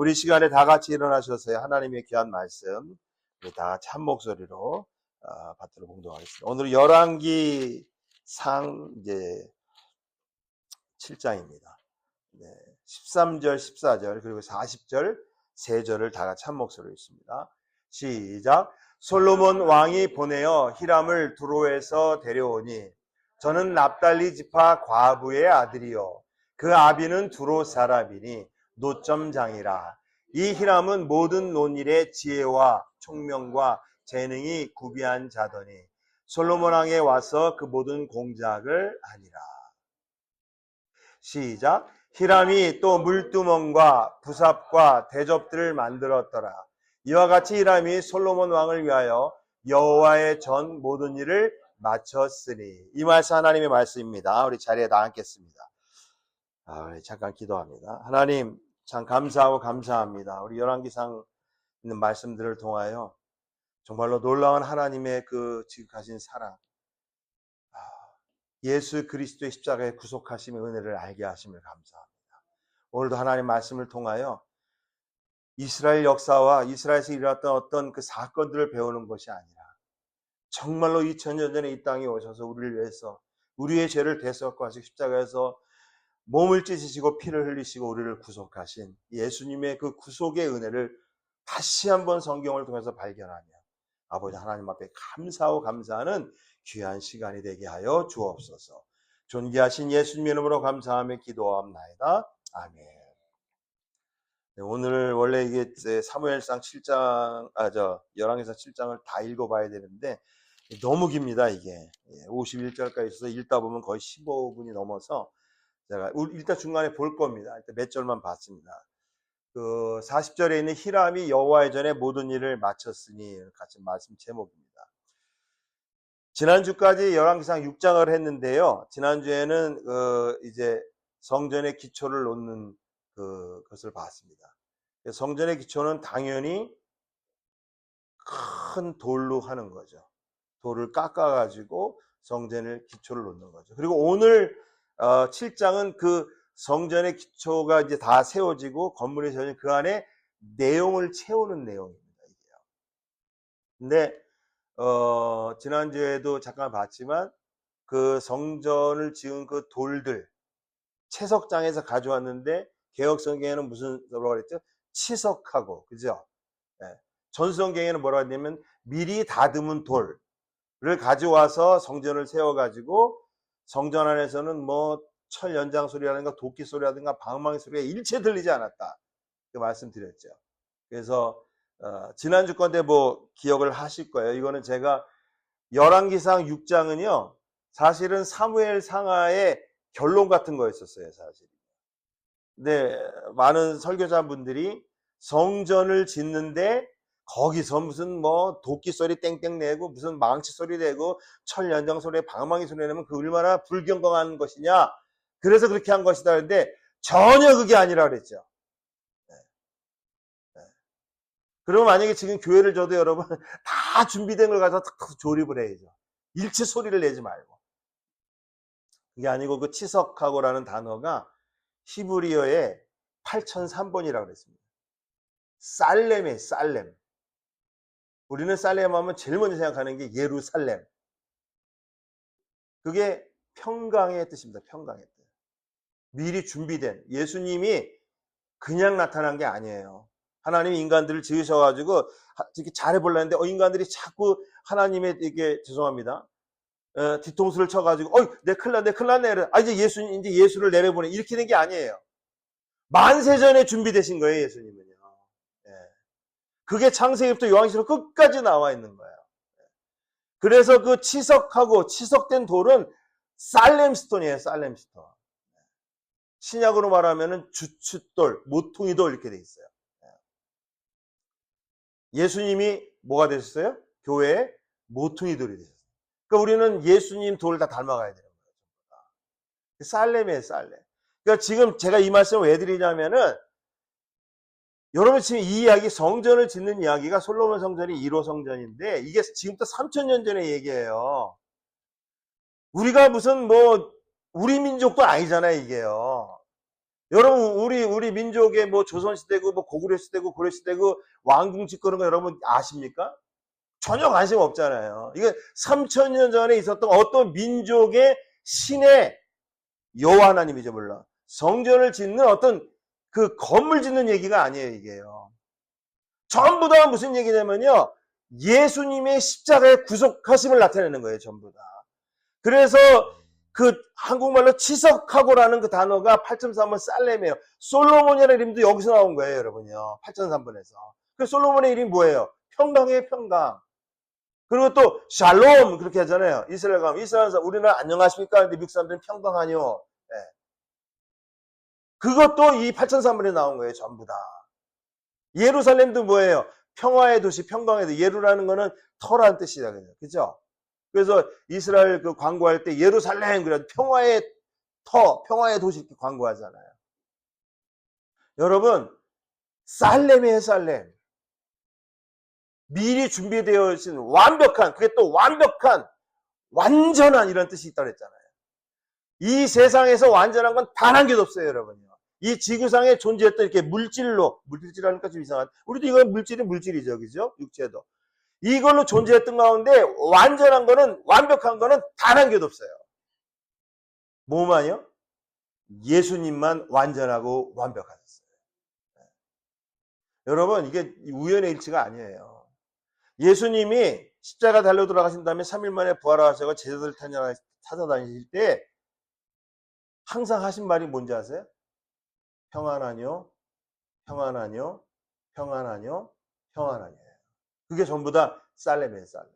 우리 시간에 다 같이 일어나셔서 하나님의 귀한 말씀 우리 다 같이 한 목소리로 받들어 봉독하겠습니다. 오늘 열왕기 상 이제 7장입니다. 13절, 14절 그리고 40절, 3절을 다 같이 한 목소리로 읽습니다. 시작. 솔로몬 왕이 보내어 히람을 두로에서 데려오니 저는 납달리 지파 과부의 아들이요 그 아비는 두로 사람이니 노점장이라. 이 히람은 모든 논일의 지혜와 총명과 재능이 구비한 자더니 솔로몬 왕에 와서 그 모든 공작을 하니라. 시작. 히람이 또 물두멍과 부삽과 대접들을 만들었더라. 이와 같이 히람이 솔로몬 왕을 위하여 여호와의 전 모든 일을 마쳤으니. 이 말씀 하나님의 말씀입니다. 우리 자리에 다 앉겠습니다. 우리 잠깐 기도합니다. 하나님 참 감사하고 감사합니다. 우리 열왕기상 있는 말씀들을 통하여 정말로 놀라운 하나님의 그 지극하신 사랑, 예수 그리스도의 십자가의 구속하심의 은혜를 알게 하심을 감사합니다. 오늘도 하나님 말씀을 통하여 이스라엘 역사와 이스라엘에서 일어났던 어떤 그 사건들을 배우는 것이 아니라 정말로 2000년 전에 이 땅에 오셔서 우리를 위해서 우리의 죄를 대속하시고 십자가에서 몸을 찢으시고 피를 흘리시고 우리를 구속하신 예수님의 그 구속의 은혜를 다시 한번 성경을 통해서 발견하며 아버지 하나님 앞에 감사하고 감사하는 귀한 시간이 되게 하여 주옵소서. 존귀하신 예수님 이름으로 감사하며 기도합나이다. 아멘. 오늘 원래 이게 사무엘상 7장, 열왕기상 7장을 다 읽어봐야 되는데 너무 깁니다. 이게 51절까지 있어서 읽다 보면 거의 15분이 넘어서 제가 일단 중간에 볼 겁니다. 일단 몇 절만 봤습니다. 그 40절에 있는 히람이 여호와의 전에 모든 일을 마쳤으니 같은 말씀 제목입니다. 지난주까지 열왕기상 6장을 했는데요. 지난주에는 이제 성전의 기초를 놓는 그것을 봤습니다. 성전의 기초는 당연히 큰 돌로 하는 거죠. 돌을 깎아가지고 성전의 기초를 놓는 거죠. 그리고 오늘 7장은 그 성전의 기초가 이제 다 세워지고 건물이 세워진 그 안에 내용을 채우는 내용입니다. 이게요. 근데 지난주에도 잠깐 봤지만 그 성전을 지은 그 돌들 채석장에서 가져왔는데 개혁성경에는 무슨 뭐라고 그랬죠? 치석하고, 그죠? 전성경에는 뭐라고 했냐면 미리 다듬은 돌을 가져와서 성전을 세워가지고 성전 안에서는 뭐 철 연장 소리라든가 도끼 소리라든가 방망이 소리가 일체 들리지 않았다. 그 말씀드렸죠. 그래서 지난주 건데 뭐 기억을 하실 거예요. 이거는 제가 열왕기상 6장은요 사실은 사무엘 상하의 결론 같은 거였었어요. 사실. 근데 많은 설교자분들이 성전을 짓는데 거기서 무슨 뭐 도끼 소리 땡땡 내고 무슨 망치 소리 내고 철 연장 소리에 방망이 소리 내면 그 얼마나 불경건한 것이냐. 그래서 그렇게 한 것이다. 그런데 전혀 그게 아니라 그랬죠. 그러면 만약에 지금 교회를 줘도 여러분 다 준비된 걸 가서 탁 조립을 해야죠. 일체 소리를 내지 말고. 그게 아니고 그 치석하고라는 단어가 히브리어에 8003번이라고 그랬습니다. 살렘이에요. 살렘. 우리는 살렘 하면 제일 먼저 생각하는 게 예루살렘. 그게 평강의 뜻입니다. 평강의 뜻. 미리 준비된, 예수님이 그냥 나타난 게 아니에요. 하나님이 인간들을 지으셔가지고 이렇게 잘해보려 했는데 인간들이 자꾸 하나님의 이게 죄송합니다. 뒤통수를 쳐가지고 내 큰일 났네. 이제 예수를 내려보내. 이렇게 된 게 아니에요. 만세전에 준비되신 거예요. 예수님은요. 그게 창세기부터 요한계시록 끝까지 나와 있는 거예요. 그래서 그 치석하고 치석된 돌은 살렘스톤이에요. 살렘스톤. 신약으로 말하면은 주춧돌, 모퉁이돌 이렇게 돼 있어요. 예수님이 뭐가 되셨어요? 교회의 모퉁이돌이 되셨어요. 그러니까 우리는 예수님 돌을 다 닮아가야 되는 거예요. 살렘이에요, 살렘. 그러니까 지금 제가 이 말씀을 왜 드리냐면은 여러분 지금 이 이야기, 성전을 짓는 이야기가 솔로몬 성전이 1호 성전인데 이게 지금부터 3000년 전의 얘기예요. 우리가 무슨 우리 민족도 아니잖아요, 이게요. 여러분, 우리 민족의 뭐 조선시대고, 뭐 고구려시대고, 고려시대고, 왕궁집 그런 거 여러분 아십니까? 전혀 관심 없잖아요. 이게 3000년 전에 있었던 어떤 민족의 신의 여호와 하나님이죠, 물론. 성전을 짓는 어떤 그 건물 짓는 얘기가 아니에요, 이게요. 전부 다 무슨 얘기냐면요. 예수님의 십자가의 구속하심을 나타내는 거예요, 전부 다. 그래서 그 한국말로 치석하고라는 그 단어가 8.3번 살렘이에요. 솔로몬이라는 이름도 여기서 나온 거예요, 여러분요. 8.3번에서. 그 솔로몬의 이름이 뭐예요? 평강이에요, 평강. 그리고 또 샬롬 그렇게 하잖아요. 이스라엘 가면 이스라엘 사람 우리는 안녕하십니까? 근데 미국 사람들은 평강하뇨. 네. 그것도 이 8.3번에 나온 거예요, 전부 다. 예루살렘도 뭐예요? 평화의 도시, 평강의 도시. 예루라는 거는 터라는 뜻이다, 그죠? 그래서 이스라엘 그 광고할 때 예루살렘 그래 평화의 터, 평화의 도시 이렇게 광고하잖아요. 여러분, 살렘이에요, 살렘. 미리 준비되어 있는 완벽한, 그게 또 완벽한, 완전한 이런 뜻이 있다고 했잖아요. 이 세상에서 완전한 건 단 한 개도 없어요, 여러분요. 이 지구상에 존재했던 이렇게 물질이라니까 좀 이상한. 우리도 이건 물질이죠, 그죠? 육체도. 이걸로 존재했던 가운데 완전한 거는, 완벽한 거는 단 한 개도 없어요. 뭐만요? 예수님만 완전하고 완벽하셨어요. 여러분, 이게 우연의 일치가 아니에요. 예수님이 십자가 달려 돌아가신 다음에 3일 만에 부활하셔서 제자들 찾아다니실 때 항상 하신 말이 뭔지 아세요? 평안하뇨, 평안하뇨, 평안하뇨, 평안하뇨. 그게 전부 다 살렘이에요, 살렘.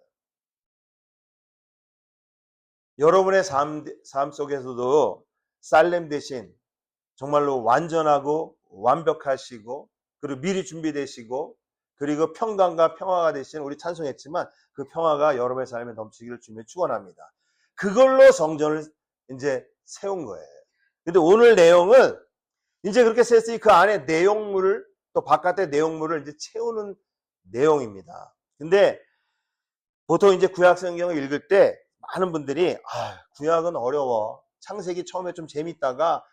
여러분의 삶 속에서도 살렘 대신 정말로 완전하고 완벽하시고 그리고 미리 준비되시고 그리고 평강과 평화가 되신 우리 찬송했지만 그 평화가 여러분의 삶에 넘치기를 주님의 축원합니다. 그걸로 성전을 이제 세운 거예요. 근데 오늘 내용은 이제 그렇게 셌으니 그 안에 내용물을 또 바깥의 내용물을 이제 채우는 내용입니다. 근데 보통 이제 구약 성경을 읽을 때 많은 분들이 구약은 어려워. 창세기 처음에 좀 재밌다가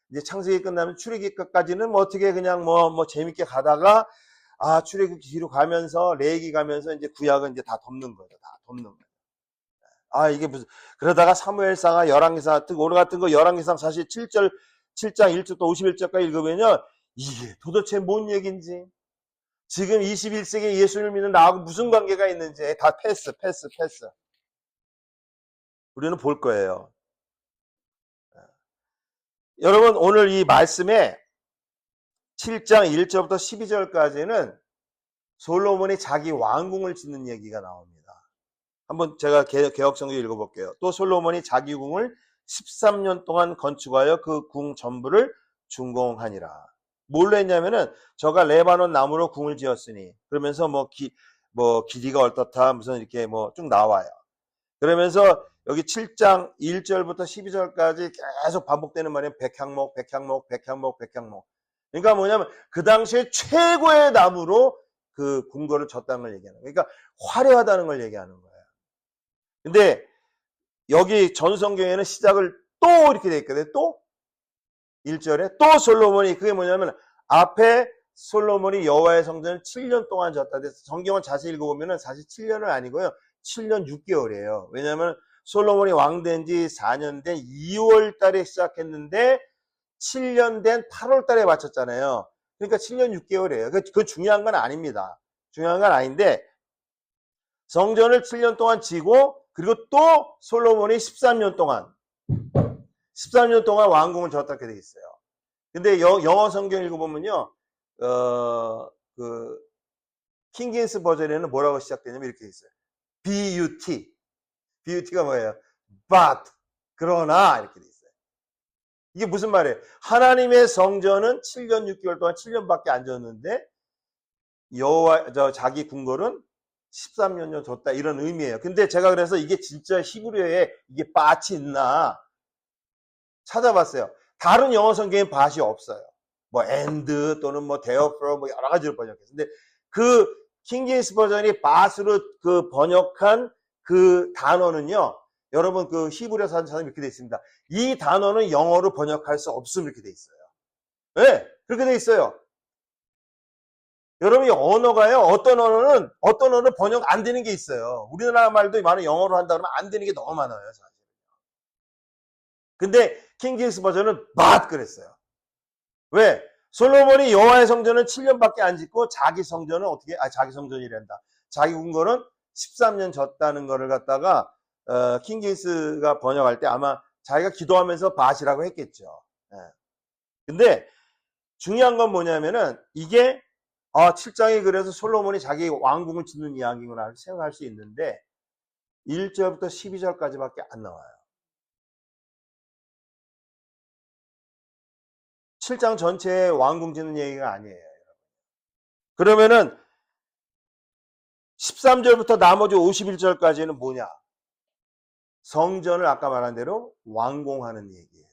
이제 창세기 끝나면 출애굽기까지는 뭐 어떻게 그냥 뭐 재밌게 가다가 출애굽기 뒤로 가면서 레위기 가면서 이제 구약은 이제 다 덮는 거예요. 다 덮는 거예요. 이게 무슨 그러다가 사무엘상하 열왕기상 같은 거 오늘 같은 거 열왕기상 사실 7장 1절부터 51절까지 읽으면요. 이게 도대체 뭔 얘기인지 지금 21세기에 예수를 믿는 나하고 무슨 관계가 있는지 다 패스. 우리는 볼 거예요. 여러분 오늘 이 말씀에 7장 1절부터 12절까지는 솔로몬이 자기 왕궁을 짓는 얘기가 나옵니다. 한번 제가 개역성경 읽어볼게요. 또 솔로몬이 자기 궁을 13년 동안 건축하여 그 궁 전부를 준공하니라. 뭘로 했냐면은 저가 레바논 나무로 궁을 지었으니 그러면서 길이가 어떻다 무슨 이렇게 쭉 나와요. 그러면서 여기 7장 1절부터 12절까지 계속 반복되는 말이 백향목. 그러니까 뭐냐면 그 당시에 최고의 나무로 그 궁궐을 졌다는 걸 얘기하는 거예요. 그러니까 화려하다는 걸 얘기하는 거예요. 근데 여기 전성경에는 시작을 또 이렇게 돼 있거든요. 또 1절에 또 솔로몬이 그게 뭐냐면 앞에 솔로몬이 여호와의 성전을 7년 동안 졌다. 그래서 성경을 자세히 읽어보면 사실 7년은 아니고요. 7년 6개월이에요. 왜냐하면 솔로몬이 왕된 지 4년 된 2월 달에 시작했는데 7년 된 8월 달에 마쳤잖아요. 그러니까 7년 6개월이에요. 그건 중요한 건 아닙니다. 중요한 건 아닌데 성전을 7년 동안 지고 그리고 또 솔로몬이 13년 동안 왕궁을 졌다 이렇게 돼 있어요. 근데 영어 성경 읽어보면요. 그 킹제임스 버전에는 뭐라고 시작되냐면 이렇게 있어요. BUT가 뭐예요? But 그러나 이렇게 돼 있어요. 이게 무슨 말이에요? 하나님의 성전은 7년 6개월 동안 7년밖에 안 졌는데 자기 궁궐은 13년 줬다 이런 의미예요. 근데 제가 그래서 이게 진짜 히브리어에 이게 밭이 있나 찾아봤어요. 다른 영어 성경엔 밭이 없어요. and 또는 therefore 여러 가지로 번역했어요. 근데 그 킹제임스 버전이 밭으로 그 번역한 그 단어는요. 여러분 그 히브리어 사전 이렇게 돼 있습니다. 이 단어는 영어로 번역할 수 없음 이렇게 돼 있어요. 네, 그렇게 돼 있어요. 여러분, 이 언어가요, 어떤 언어는 번역 안 되는 게 있어요. 우리나라 말도 많은 영어로 한다 그러면 안 되는 게 너무 많아요, 사실. 근데 킹제임스 버전은 맛 그랬어요. 왜? 솔로몬이 여호와의 성전은 7년밖에 안 짓고 자기 성전은 자기 성전이란다. 자기 궁궐은 13년 졌다는 거를 갖다가 킹제임스가 번역할 때 아마 자기가 기도하면서 밭이라고 했겠죠. 예. 근데 중요한 건 뭐냐면은 이게 7장이 그래서 솔로몬이 자기 왕궁을 짓는 이야기구나 생각할 수 있는데 1절부터 12절까지밖에 안 나와요. 7장 전체에 왕궁 짓는 얘기가 아니에요. 그러면은 13절부터 나머지 51절까지는 뭐냐? 성전을 아까 말한 대로 완공하는 얘기예요.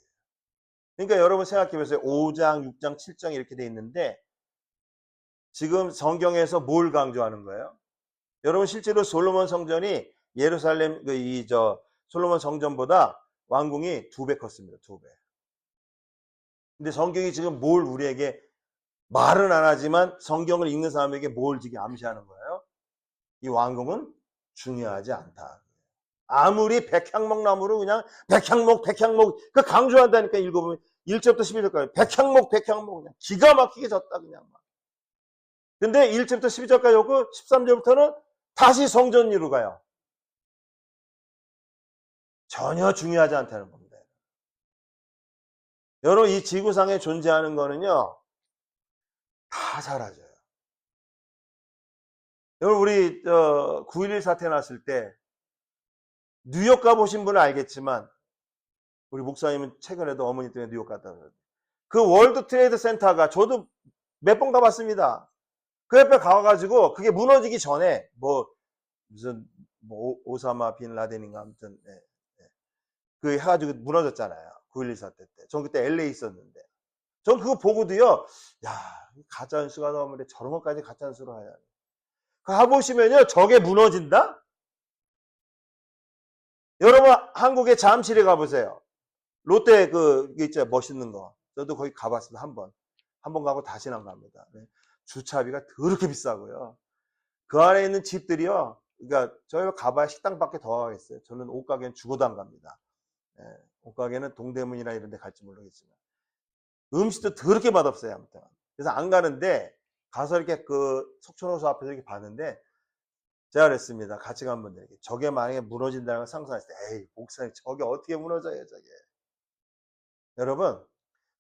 그러니까 여러분 생각해 보세요. 5장, 6장, 7장 이렇게 돼 있는데 지금 성경에서 뭘 강조하는 거예요? 여러분 실제로 솔로몬 성전이 예루살렘 솔로몬 성전보다 왕궁이 2배 컸습니다. 2배. 근데 성경이 지금 뭘 우리에게 말은 안 하지만 성경을 읽는 사람에게 뭘 지금 암시하는 거예요? 이 왕궁은 중요하지 않다. 아무리 백향목나무로 그냥 백향목 그 강조한다니까 읽어보면 1절부터 12절까지 백향목 그냥 기가 막히게 졌다 그냥 막. 근데 1절부터 12절까지 오고 13절부터는 다시 성전으로 가요. 전혀 중요하지 않다는 겁니다. 여러분 이 지구상에 존재하는 거는요 다 사라져요. 여러분 우리 9.11 사태 났을 때 뉴욕 가보신 분은 알겠지만 우리 목사님은 최근에도 어머니 때문에 뉴욕 갔다 그러는데 그 월드 트레이드 센터가 저도 몇 번 가봤습니다. 그 옆에 가가지고 그게 무너지기 전에 무슨 오사마 빈 라덴인가 아무튼 그 해가지고 무너졌잖아요. 9.11 사태 때. 전 그때 LA 있었는데 전 그거 보고도요 가짜뉴스가 나오는데 저런 것까지 가짜뉴스로 해야 돼. 가보시면요 저게 무너진다? 여러분 한국의 잠실에 가보세요. 롯데 그게 있죠 멋있는 거. 저도 거기 가봤습니다. 한 번 가고 다시는 안 갑니다. 주차비가 더럽게 비싸고요. 그 안에 있는 집들이요. 그러니까 저희가 가봐야 식당밖에 더 가겠어요. 저는 옷가게는 죽어도 안 갑니다. 옷가게는 동대문이나 이런 데 갈지 모르겠지만 음식도 더럽게 맛없어요. 아무튼. 그래서 안 가는데 가서 이렇게 그 석촌호수 앞에서 이렇게 봤는데 제가 그랬습니다. 같이 간 분들에게 저게 만약에 무너진다는 걸 상상했을 때 에이 목사님 저게 어떻게 무너져요 저게. 여러분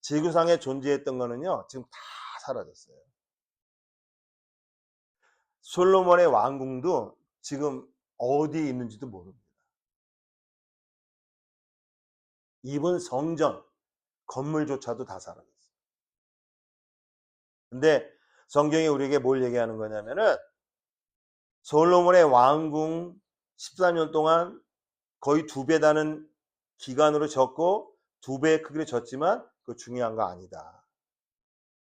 지구상에 존재했던 거는요 지금 다 사라졌어요. 솔로몬의 왕궁도 지금 어디에 있는지도 모릅니다. 이번 성전 건물조차도 다 사라졌어요. 근데 성경이 우리에게 뭘 얘기하는 거냐면은 솔로몬의 왕궁 14년 동안 거의 2배 다는 기간으로 졌고 2배의 크기로 졌지만 그거 중요한 거 아니다.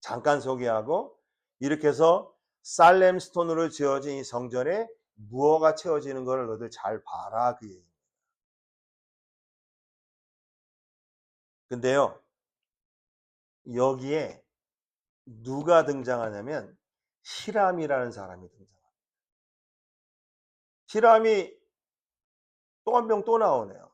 잠깐 소개하고 이렇게 해서 살렘 스톤으로 지어진 이 성전에 무어가 채워지는 걸 너희들 잘 봐라 그 얘기입니다. 근데요 여기에 누가 등장하냐면 히람이라는 사람이 등장합니다. 히람이 또 한 명 또 나오네요.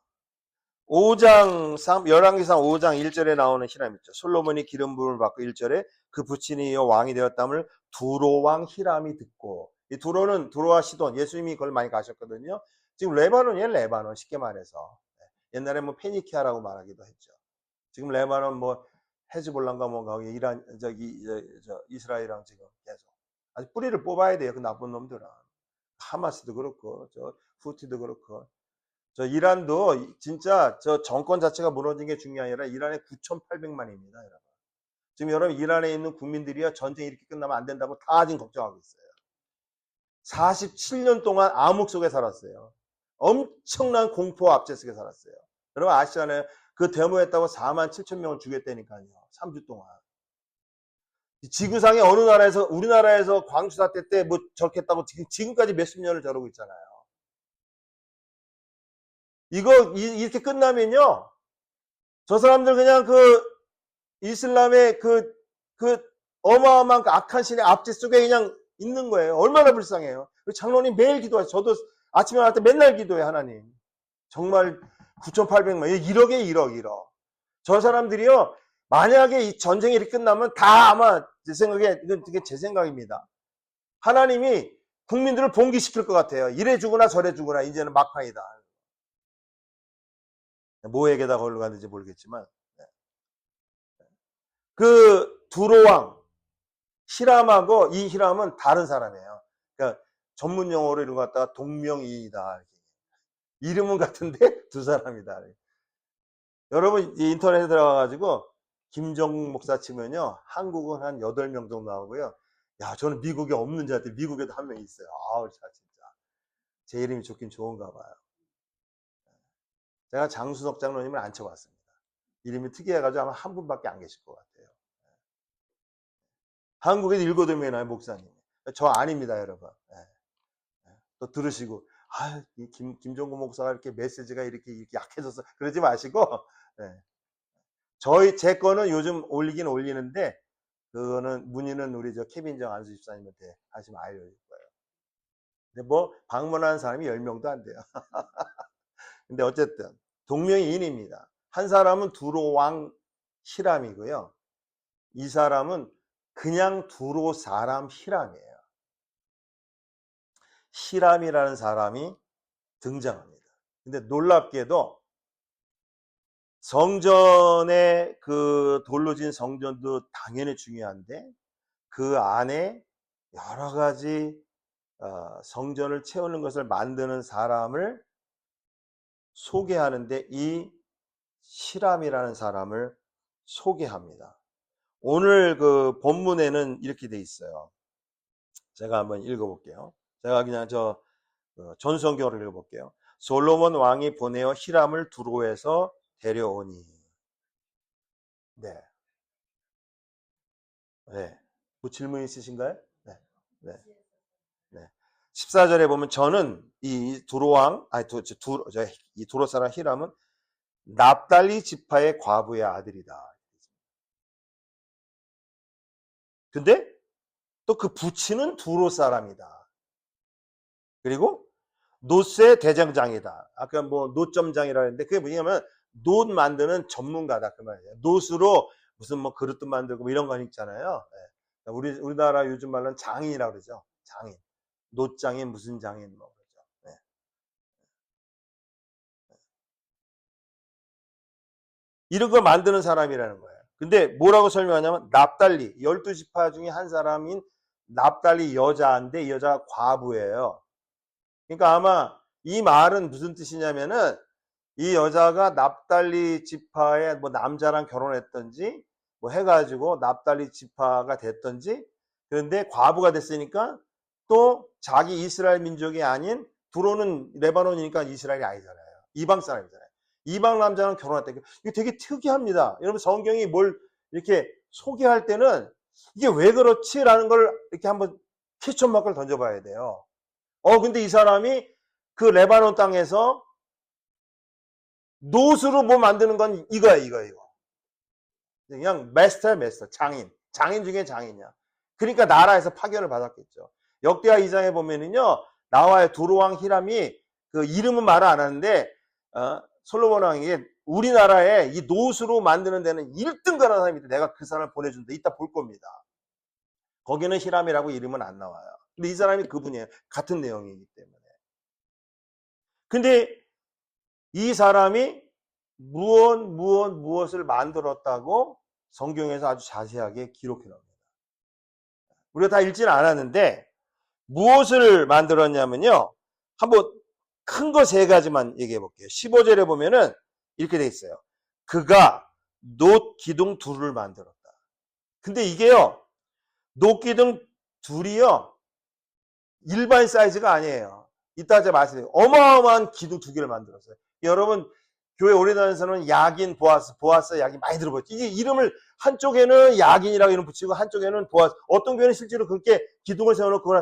11기상 5장 1절에 나오는 히람 있죠. 솔로몬이 기름 부음을 받고 1절에 그 부친이 왕이 되었담을 두로왕 히람이 듣고 이 두로와 시돈 예수님이 그걸 많이 가셨거든요. 지금 레바논이에요. 레바논 쉽게 말해서 옛날에 페니키아라고 말하기도 했죠. 지금 레바논 헤즈볼란가 거기 이란 이스라엘이랑 지금 계속 아직 뿌리를 뽑아야 돼요. 그 나쁜 놈들은 하마스도 그렇고 저 후티도 그렇고 저 이란도 진짜 저 정권 자체가 무너진 게 중요한 게 아니라 이란에 9,800만입니다. 여러분. 지금 여러분 이란에 있는 국민들이요 전쟁이 이렇게 끝나면 안 된다고 다 지금 걱정하고 있어요. 47년 동안 암흑 속에 살았어요. 엄청난 공포 압제 속에 살았어요. 여러분 아시잖아요. 그 데모했다고 47,000명을 죽였다니까요. 3주 동안. 지구상의 어느 나라에서 우리나라에서 광주 사태 때 저렇게 했다고 지금까지 몇십 년을 저러고 있잖아요. 이거 이렇게 끝나면요. 저 사람들 그냥 그 이슬람의 그 그 어마어마한 그 악한 신의 압제 속에 그냥 있는 거예요. 얼마나 불쌍해요. 장로님 매일 기도하세요. 저도 아침에 나갈 때 맨날 기도해, 하나님. 정말 9,800만, 1억에 1억. 저 사람들이요, 만약에 이 전쟁이 이렇게 끝나면 다 아마 제 생각에, 이건 되게 제 생각입니다. 하나님이 국민들을 봉기시킬 것 같아요. 이래 주거나 저래 주거나 이제는 막판이다. 뭐에게다 걸로 갔는지 모르겠지만. 그 두로왕, 히람하고 이 히람은 다른 사람이에요. 그러니까 전문 용어로 이런 거 갖다가 동명이인이다. 이름은 같은데 두 사람이다. 여러분 인터넷에 들어가가지고 김정국 목사 치면요, 한국은 한 8명 정도 나오고요. 야, 저는 미국에 없는 자들, 미국에도 한 명 있어요. 아우, 진짜 제 이름이 좋긴 좋은가 봐요. 제가 장수석 장로님을 앉혀봤습니다. 이름이 특이해가지고 아마 한 분밖에 안 계실 것 같아요. 한국에도 7, 8명이나 목사님. 저 아닙니다, 여러분. 또 들으시고, 아, 김종국 목사가 이렇게 메시지가 이렇게 약해져서 그러지 마시고, 제 거는 요즘 올리긴 올리는데, 그거는 문의는 우리 저 케빈정 안수 집사님한테 하시면 알려줄 거예요. 근데 뭐 방문하는 사람이 10명도 안 돼요. 근데 어쨌든 동명이인입니다. 한 사람은 두로왕 히람이고요. 이 사람은 그냥 두로 사람 히람이에요. 히람이라는 사람이 등장합니다. 근데 놀랍게도 성전에 그 돌로 진 성전도 당연히 중요한데 그 안에 여러 가지 성전을 채우는 것을 만드는 사람을 소개하는데 이 히람이라는 사람을 소개합니다. 오늘 그 본문에는 이렇게 돼 있어요. 제가 한번 읽어볼게요. 제가 그냥 저 전성경을 읽어볼게요. 솔로몬 왕이 보내어 히람을 두로에서 데려오니. 네. 네. 뭐 질문 있으신가요? 네. 네. 네. 14절에 보면 저는 이 두로왕, 이 두로 사람 히람은 납달리 지파의 과부의 아들이다. 근데 또 그 부친은 두로 사람이다. 그리고 노스의 대장장이다. 아까 뭐 노점장이라 했는데 그게 뭐냐면 노 만드는 전문가다 그 말이에요. 노스로 무슨 뭐 그릇도 만들고 뭐 이런 거 있잖아요. 우리나라 요즘 말로는 장인이라고 그러죠. 장인. 노장인 무슨 장인 뭐 그러죠. 이런 걸 만드는 사람이라는 거예요. 근데 뭐라고 설명하냐면 납달리 12지파 중에 한 사람인 납달리 여자인데 이 여자가 과부예요. 그러니까 아마 이 말은 무슨 뜻이냐면은 이 여자가 납달리 지파의 뭐 남자랑 결혼했던지 뭐 해가지고 납달리 지파가 됐던지 그런데 과부가 됐으니까 또 자기 이스라엘 민족이 아닌 두로는 레바논이니까 이스라엘이 아니잖아요. 이방 사람이잖아요. 이방 남자랑 결혼했다. 이게 되게 특이합니다. 여러분 성경이 뭘 이렇게 소개할 때는 이게 왜 그렇지라는 걸 이렇게 한번 퀘스천 마크를 던져봐야 돼요. 근데 이 사람이 그 레바논 땅에서 노스로 뭐 만드는 건 이거야, 이거. 그냥 마스터야, 마스터. 장인 중에 장인이야. 그러니까 나라에서 파견을 받았겠죠. 역대하 2장에 보면은요, 나와의 두로왕 히람이 그 이름은 말을 안 하는데, 솔로몬 왕이 우리나라에 이 노스로 만드는 데는 1등 가는 사람인데 내가 그 사람을 보내준다. 이따 볼 겁니다. 거기는 히람이라고 이름은 안 나와요. 근데 이 사람이 그분이에요. 같은 내용이기 때문에. 근데 이 사람이 무엇을 만들었다고 성경에서 아주 자세하게 기록해 놨습니다. 우리가 다 읽지는 않았는데 무엇을 만들었냐면요. 한번 큰 거 3가지만 얘기해 볼게요. 15절에 보면은 이렇게 돼 있어요. 그가 놋 기둥 둘을 만들었다. 근데 이게요. 놋 기둥 둘이요. 일반 사이즈가 아니에요. 이따 제가 말씀드릴게요. 어마어마한 기둥 2개를 만들었어요. 여러분 교회 오래 다니면서는 야긴, 보아스 야긴 많이 들어봤죠. 이게 이름을 한쪽에는 야긴이라고 이름 붙이고 한쪽에는 보아스. 어떤 교회는 실제로 그렇게 기둥을 세워놓고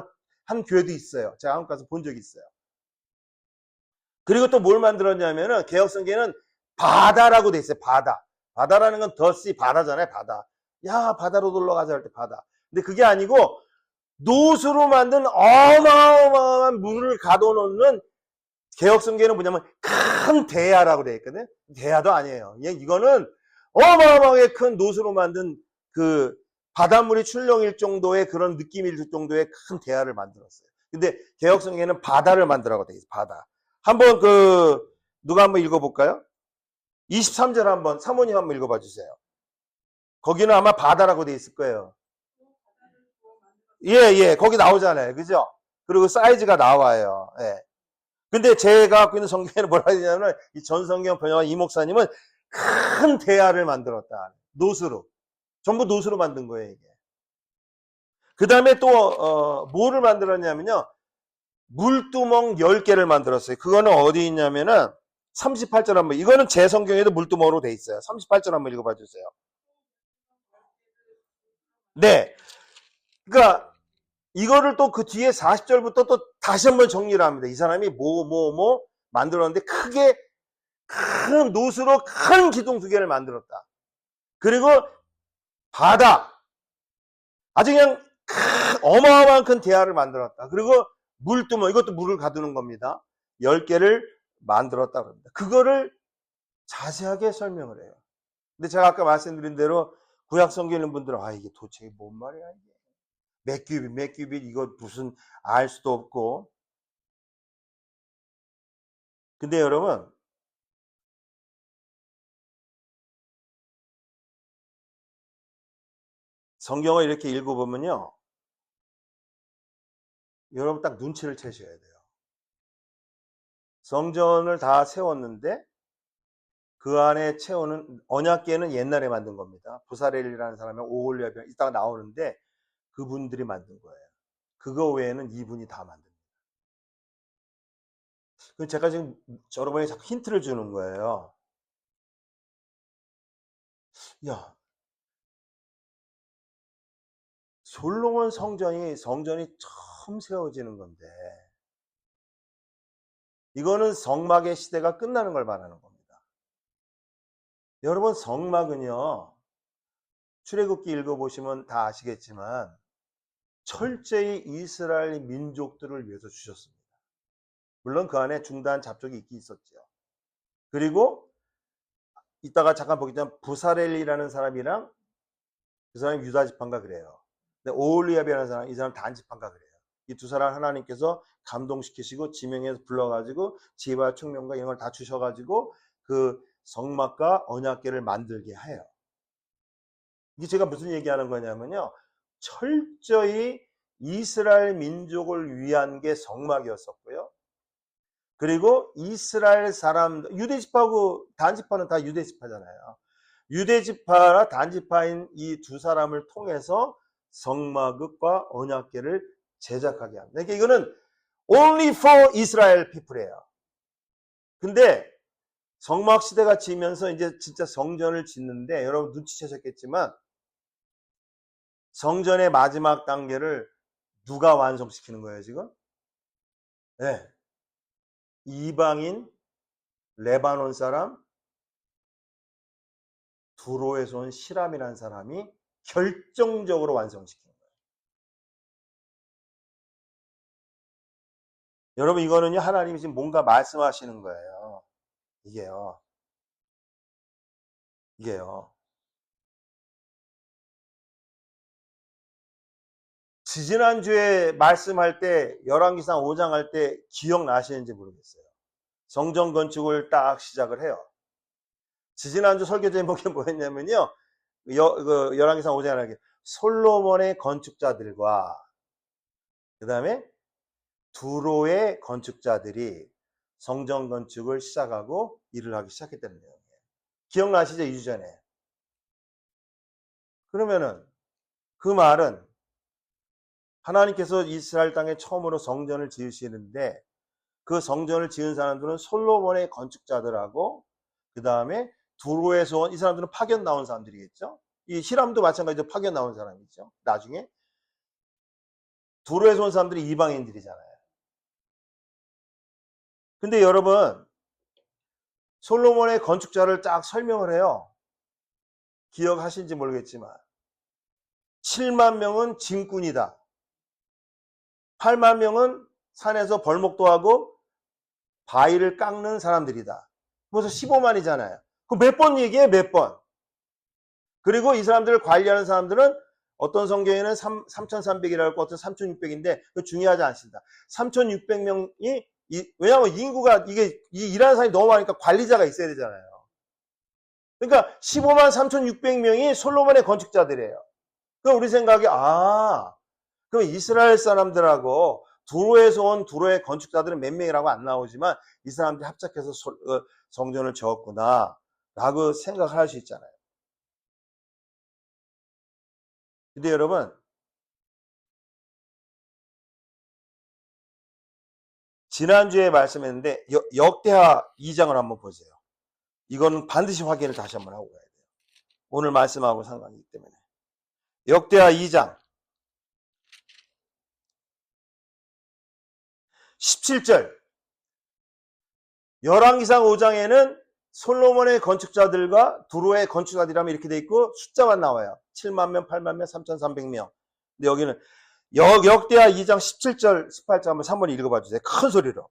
한 교회도 있어요. 제가 한국 가서 본 적이 있어요. 그리고 또 뭘 만들었냐면은 개혁성경에는 바다라고 돼 있어요. 바다라는 건 더씨 바다잖아요. 바다. 야, 바다로 놀러 가자 할 때 바다. 근데 그게 아니고 노수로 만든 어마어마한 물을 가둬놓는 개혁성경에는 뭐냐면 큰 대야라고 되어 있거든요. 대야도 아니에요. 이거는 어마어마하게 큰 노수로 만든 그 바닷물이 출렁일 정도의 그런 느낌이 들 정도의 큰 대야를 만들었어요. 근데 개혁성경에는 바다를 만들라고 되어 있어요. 바다. 한번 누가 한번 읽어볼까요? 23절 한번 사모님 한번 읽어봐 주세요. 거기는 아마 바다라고 되어 있을 거예요. 예, 거기 나오잖아요. 그죠? 그리고 사이즈가 나와요. 예. 근데 제가 갖고 있는 성경에는 뭐라 하냐면, 이 전성경 번역한 이 목사님은 큰 대야를 만들었다. 노수로. 전부 노수로 만든 거예요, 이게. 그 다음에 또, 뭐를 만들었냐면요. 물두멍 10개를 만들었어요. 그거는 어디 있냐면은, 38절 한번, 이거는 제 성경에도 물두멍으로 돼 있어요. 38절 한번 읽어봐 주세요. 네. 그러니까, 이거를 또 그 뒤에 40절부터 또 다시 한번 정리를 합니다. 이 사람이 뭐 만들었는데 크게 큰 노수로 큰 기둥 2개를 만들었다. 그리고 바다. 아주 그냥 어마어마한 큰 대야를 만들었다. 그리고 물두멍, 이것도 물을 가두는 겁니다. 10개를 만들었다 그럽니다. 그거를 자세하게 설명을 해요. 근데 제가 아까 말씀드린 대로 구약 성경 있는 분들은 이게 도대체 뭔 말이야 이게. 몇 규빗 이거 무슨 알 수도 없고. 근데 여러분, 성경을 이렇게 읽어보면요, 여러분 딱 눈치를 채셔야 돼요. 성전을 다 세웠는데 그 안에 채우는 언약궤는 옛날에 만든 겁니다. 부사렐이라는 사람이 오홀리아병 이따가 나오는데 그분들이 만든 거예요. 그거 외에는 이분이 다 만듭니다. 제가 지금 여러분에게 자꾸 힌트를 주는 거예요. 야, 솔로몬 성전이 처음 세워지는 건데 이거는 성막의 시대가 끝나는 걸 말하는 겁니다. 여러분, 성막은요, 출애굽기 읽어보시면 다 아시겠지만 철저히 이스라엘 민족들을 위해서 주셨습니다. 물론 그 안에 중단 잡족이 있긴 있었죠. 그리고 이따가 잠깐 보겠지만 부사렐이라는 사람이랑 그 사람이 유다 지파인가 그래요. 근데 오홀리압이라는 사람, 이 사람 단 지파인가 그래요. 이 두 사람 하나님께서 감동시키시고 지명해서 불러가지고 지혜와 총명과 이런 걸 다 주셔가지고 그 성막과 언약궤를 만들게 해요. 이게 제가 무슨 얘기하는 거냐면요, 철저히 이스라엘 민족을 위한 게 성막이었었고요. 그리고 이스라엘 사람, 유대지파하고 단지파는 다 유대지파잖아요. 유대지파나 단지파인 이 두 사람을 통해서 성막과 언약궤를 제작하게 합니다. 그러니까 이거는 only for Israel people이에요. 근데 성막 시대가 지면서 이제 진짜 성전을 짓는데 여러분 눈치채셨겠지만 성전의 마지막 단계를 누가 완성시키는 거예요, 지금? 네. 이방인, 레바논 사람, 두로에서 온 시람이라는 사람이 결정적으로 완성시키는 거예요. 여러분, 이거는요, 하나님이 지금 뭔가 말씀하시는 거예요. 이게요. 지지난주에 말씀할 때, 열왕기상 5장 할 때 기억나시는지 모르겠어요. 성전 건축을 딱 시작을 해요. 지지난주 설교 제목이 뭐였냐면요. 열왕기상 5장에 하게 솔로몬의 건축자들과 그 다음에 두로의 건축자들이 성전 건축을 시작하고 일을 하기 시작했다는 내용이에요. 기억나시죠? 2주 전에. 그러면은 그 말은 하나님께서 이스라엘 땅에 처음으로 성전을 지으시는데 그 성전을 지은 사람들은 솔로몬의 건축자들하고 그 다음에 두로에서 온 이 사람들은 파견 나온 사람들이겠죠. 이 히람도 마찬가지로 파견 나온 사람이죠. 나중에 두로에서 온 사람들이 이방인들이잖아요. 근데 여러분, 솔로몬의 건축자를 쫙 설명을 해요. 기억하시는지 모르겠지만 7만 명은 짐꾼이다. 8만 명은 산에서 벌목도 하고 바위를 깎는 사람들이다. 그래서 15만이잖아요. 그 몇 번 얘기해, 몇 번. 그리고 이 사람들을 관리하는 사람들은 어떤 성경에는 3,300이라고 했고 어떤 3,600인데 그 중요하지 않습니다. 3,600명이 왜냐하면 인구가 이게 일하는 사람이 너무 많으니까 관리자가 있어야 되잖아요. 그러니까 15만 3,600명이 솔로몬의 건축자들이에요. 그럼 우리 생각에 그럼 이스라엘 사람들하고 두로에서 온 두로의 건축자들은 몇 명이라고 안 나오지만 이 사람들이 합작해서 성전을 지었구나 라고 생각을 할 수 있잖아요. 근데 여러분, 지난주에 말씀했는데 역대하 2장을 한번 보세요. 이거는 반드시 확인을 다시 한번 하고 가야 돼요. 오늘 말씀하고 상관이기 때문에. 역대하 2장 17절. 열왕기상 5장에는 솔로몬의 건축자들과 두로의 건축자들이라면 이렇게 돼 있고 숫자만 나와요. 7만 명, 8만 명, 3,300명. 근데 여기는 역대하 2장 17절, 18절 한번 3번 읽어봐 주세요. 큰 소리로.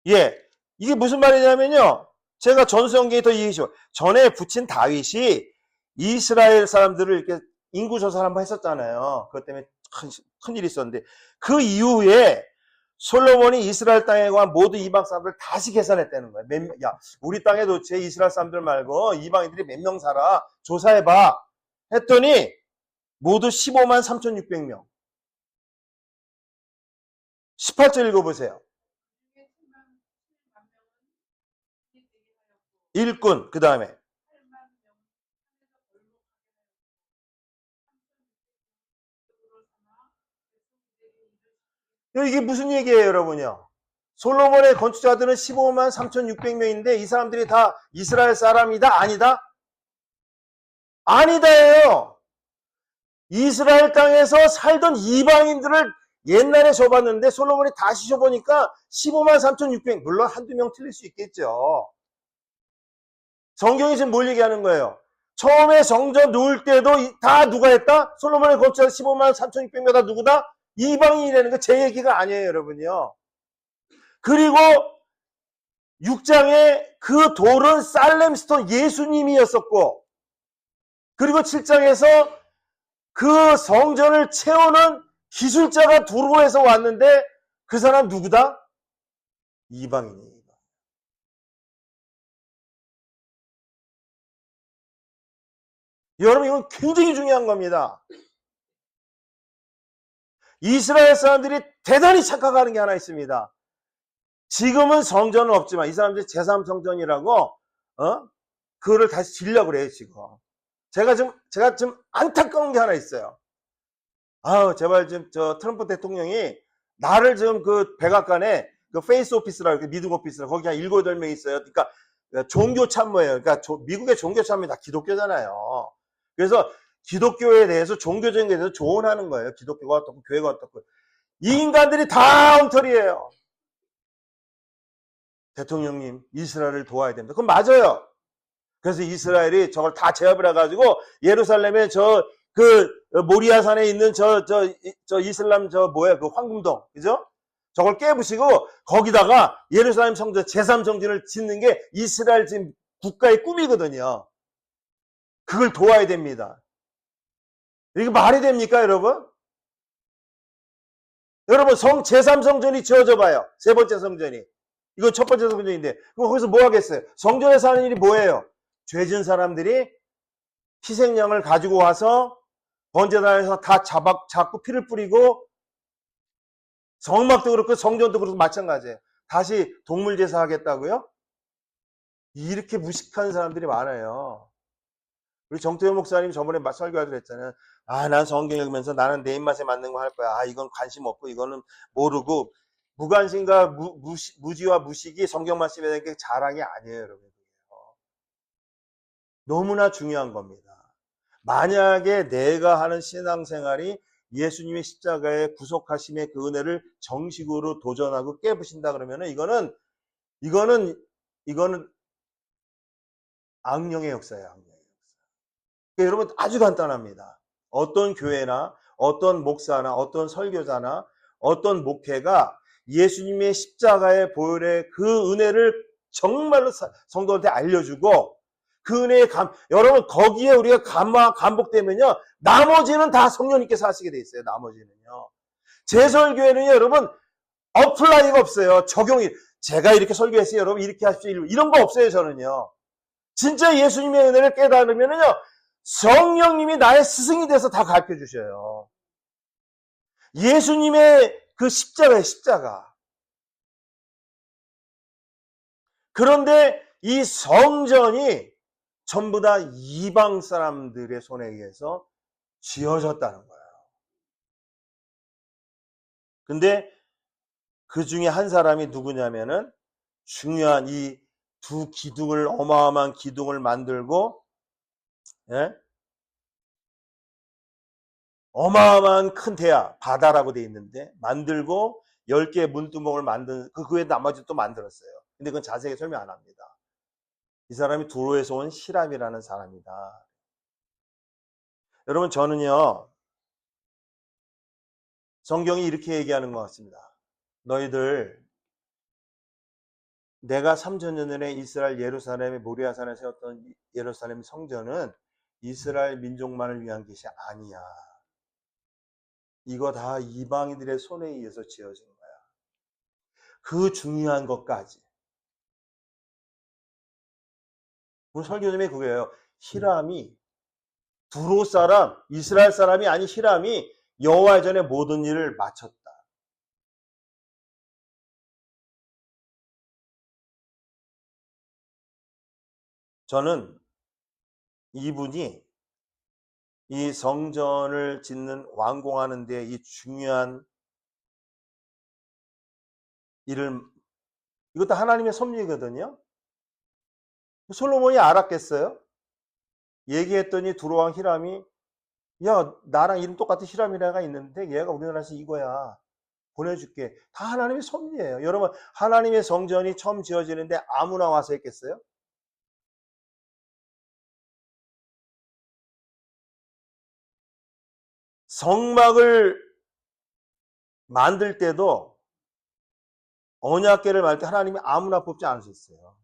예, 이게 무슨 말이냐면요. 제가 전성기에 더 얘기했죠. 전에 붙인 다윗이 이스라엘 사람들을 이렇게 인구조사를 한번 했었잖아요. 그것 때문에 큰 일이 있었는데 그 이후에 솔로몬이 이스라엘 땅에 관한 모든 이방 사람들을 다시 계산했다는 거예요. 야, 우리 땅에 도대체 이스라엘 사람들 말고 이방인들이 몇 명 살아? 조사해봐. 했더니 모두 15만 3,600명. 18절 읽어보세요. 일꾼, 그 다음에 이게 무슨 얘기예요, 여러분요? 솔로몬의 건축자들은 15만 3,600명인데 이 사람들이 다 이스라엘 사람이다? 아니다? 아니다예요. 이스라엘 땅에서 살던 이방인들을 옛날에 줘봤는데 솔로몬이 다시 줘보니까 15만 3,600, 물론 한두 명 틀릴 수 있겠죠. 성경이 지금 뭘 얘기하는 거예요? 처음에 성전 놓을 때도 다 누가 했다? 솔로몬의 건축자 15만 3,600명 다 누구다? 이방인이라는 거 제 얘기가 아니에요, 여러분요. 그리고 6장에 그 돌은 살렘스톤 예수님이었었고, 그리고 7장에서 그 성전을 채우는 기술자가 두로에서 왔는데 그 사람 누구다? 이방인이에요. 여러분, 이건 굉장히 중요한 겁니다. 이스라엘 사람들이 대단히 착각하는 게 하나 있습니다. 지금은 성전은 없지만 이 사람들이 제3성전이라고 그거를 다시 지으려고 그래요, 지금. 제가 좀 안타까운 게 하나 있어요. 제발 좀 트럼프 대통령이 나를 좀 그 백악관에 그 페이스 오피스라고 이렇게 미국 오피스라 거기 한 7, 8명 있어요. 그러니까 종교 참모예요. 그러니까 미국의 종교 참모이 다 기독교잖아요. 그래서 기독교에 대해서 종교적인 것에 대해서 조언하는 거예요. 기독교가 어떻고 교회가 어떻고. 이 인간들이 다 엉터리예요. 대통령님, 이스라엘을 도와야 됩니다. 그건 맞아요. 그래서 이스라엘이 저걸 다 제압을 해가지고 예루살렘에 모리아산에 있는 이슬람 그 황금동, 그죠? 저걸 깨부시고 거기다가 예루살렘 성전 제3성전을 짓는 게 이스라엘 지금 국가의 꿈이거든요. 그걸 도와야 됩니다. 이게 말이 됩니까, 여러분? 여러분, 제3성전이 지어져 봐요. 세 번째 성전이. 이건 첫 번째 성전인데, 그럼 거기서 뭐 하겠어요? 성전에서 하는 일이 뭐예요? 죄진 사람들이 희생양을 가지고 와서 번제단에서 다 잡고 피를 뿌리고 성막도 그렇고 성전도 그렇고 마찬가지예요. 다시 동물 제사 하겠다고요? 이렇게 무식한 사람들이 많아요. 우리 정태호 목사님 저번에 설교하기로 했잖아요. 난 성경 읽으면서 나는 내 입맛에 맞는 거 할 거야. 이건 관심 없고 이거는 모르고 무관심과 무지와 무식이 성경 말씀에 대한 게 자랑이 아니에요, 여러분. 너무나 중요한 겁니다. 만약에 내가 하는 신앙생활이 예수님의 십자가의 구속하심의 그 은혜를 정식으로 도전하고 깨부신다 그러면은 이거는 악령의 역사예요. 악령의 역사. 그러니까 여러분 아주 간단합니다. 어떤 교회나 어떤 목사나 어떤 설교자나 어떤 목회가 예수님의 십자가의 보혈의 그 은혜를 정말로 성도한테 알려주고 그 은혜의 여러분 거기에 우리가 감복되면요 나머지는 다 성령님께서 하시게 돼 있어요. 나머지는요. 제 설교에는요 여러분 어플라이가 없어요. 적용이 제가 이렇게 설교했어요. 여러분 이렇게 하십시오. 이런 거 없어요. 저는요. 진짜 예수님의 은혜를 깨달으면은요 성령님이 나의 스승이 돼서 다 가르쳐 주셔요. 예수님의 그 십자가. 그런데 이 성전이 전부 다 이방 사람들의 손에 의해서 지어졌다는 거예요. 근데 그 중에 한 사람이 누구냐면은 중요한 이 두 기둥을 어마어마한 기둥을 만들고 예? 어마어마한 큰 대야 바다라고 돼 있는데 만들고 10개의 문두멍을 만든 그 외에 나머지 또 만들었어요. 근데 그건 자세히 설명 안 합니다. 이 사람이 두로에서 온 히람이라는 사람이다. 여러분 저는요 성경이 이렇게 얘기하는 것 같습니다. 너희들 내가 3000년 전에 이스라엘 예루살렘의 모리아산에 세웠던 예루살렘 성전은 이스라엘 민족만을 위한 것이 아니야. 이거 다 이방인들의 손에 의해서 지어진 거야. 그 중요한 것까지. 오늘 설교 중에 그거예요. 히람이 두로 사람, 이스라엘 사람이 아닌 히람이 여호와 전에 모든 일을 마쳤다. 저는 이분이 이 성전을 짓는 완공하는 데 이 중요한 일을 이것도 하나님의 섭리거든요. 솔로몬이 알았겠어요? 얘기했더니 두로왕 히람이 야 나랑 이름 똑같은 히람이라가 있는데 얘가 우리나라에서 이거야. 보내줄게. 다 하나님의 섭리예요. 여러분 하나님의 성전이 처음 지어지는데 아무나 와서 했겠어요? 성막을 만들 때도 언약궤를 만들 때 하나님이 아무나 뽑지 않으셨어요.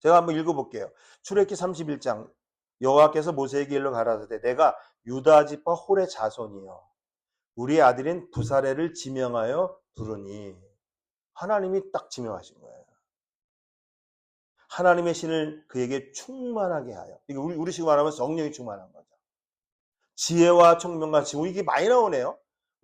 제가 한번 읽어볼게요. 출애굽기 31장 여호와께서 모세에게 일러 가라사대 내가 유다 지파 홀의 자손이요 우리 아들인 부사레를 지명하여 부르니 하나님이 딱 지명하신 거예요. 하나님의 신을 그에게 충만하게 하여. 이게 우리식으로 말하면 성령이 충만한 거죠. 지혜와 총명과 지금 이게 많이 나오네요.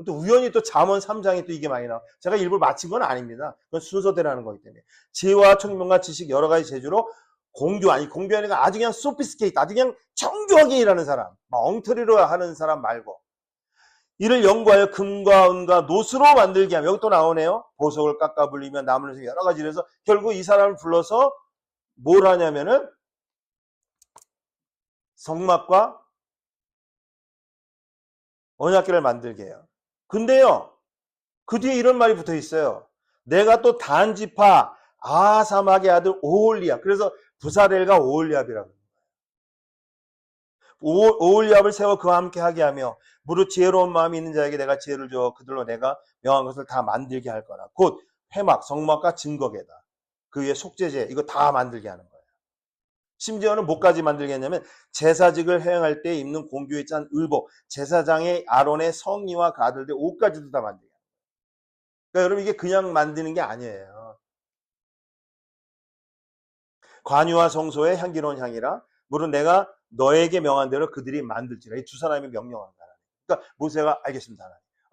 또 우연히 또 잠언 3장에 또 이게 많이 나와. 제가 일부러 맞힌 건 아닙니다. 그건 순서대로 하는 거기 때문에. 지혜와 총명과 지식 여러 가지 재주로 공교하니까 아주 그냥 소피스케이트, 아주 그냥 정교하게 일하는 사람, 막 엉터리로 하는 사람 말고 이를 연구하여 금과 은과 노스로 만들게 하면 여기 또 나오네요. 보석을 깎아 불리면 나무를 여러 가지로 해서 결국 이 사람을 불러서 뭘 하냐면은 성막과 언약궤를 만들게 해요. 근데요, 그 뒤에 이런 말이 붙어 있어요. 내가 또 단지파 아사막의 아들 오홀리압. 그래서 부사렐과 오홀리압이라고. 오홀리압을 세워 그와 함께 하게 하며 무릇 지혜로운 마음이 있는 자에게 내가 지혜를 줘 그들로 내가 명한 것을 다 만들게 할 거라. 곧 회막, 성막과 증거궤다. 그 위에 속죄제 이거 다 만들게 하는 거예요. 심지어는 뭐까지 만들겠냐면 제사직을 행할 때 입는 공교에 짠 의복, 제사장의 아론의 성의와 가들들 옷까지도 다 만들게 하는 거예요. 그러니까 여러분 이게 그냥 만드는 게 아니에요. 관유와 성소의 향기로운 향이라 물은 내가 너에게 명한 대로 그들이 만들지라. 이 두 사람이 명령한 거야. 그러니까 모세가 알겠습니다.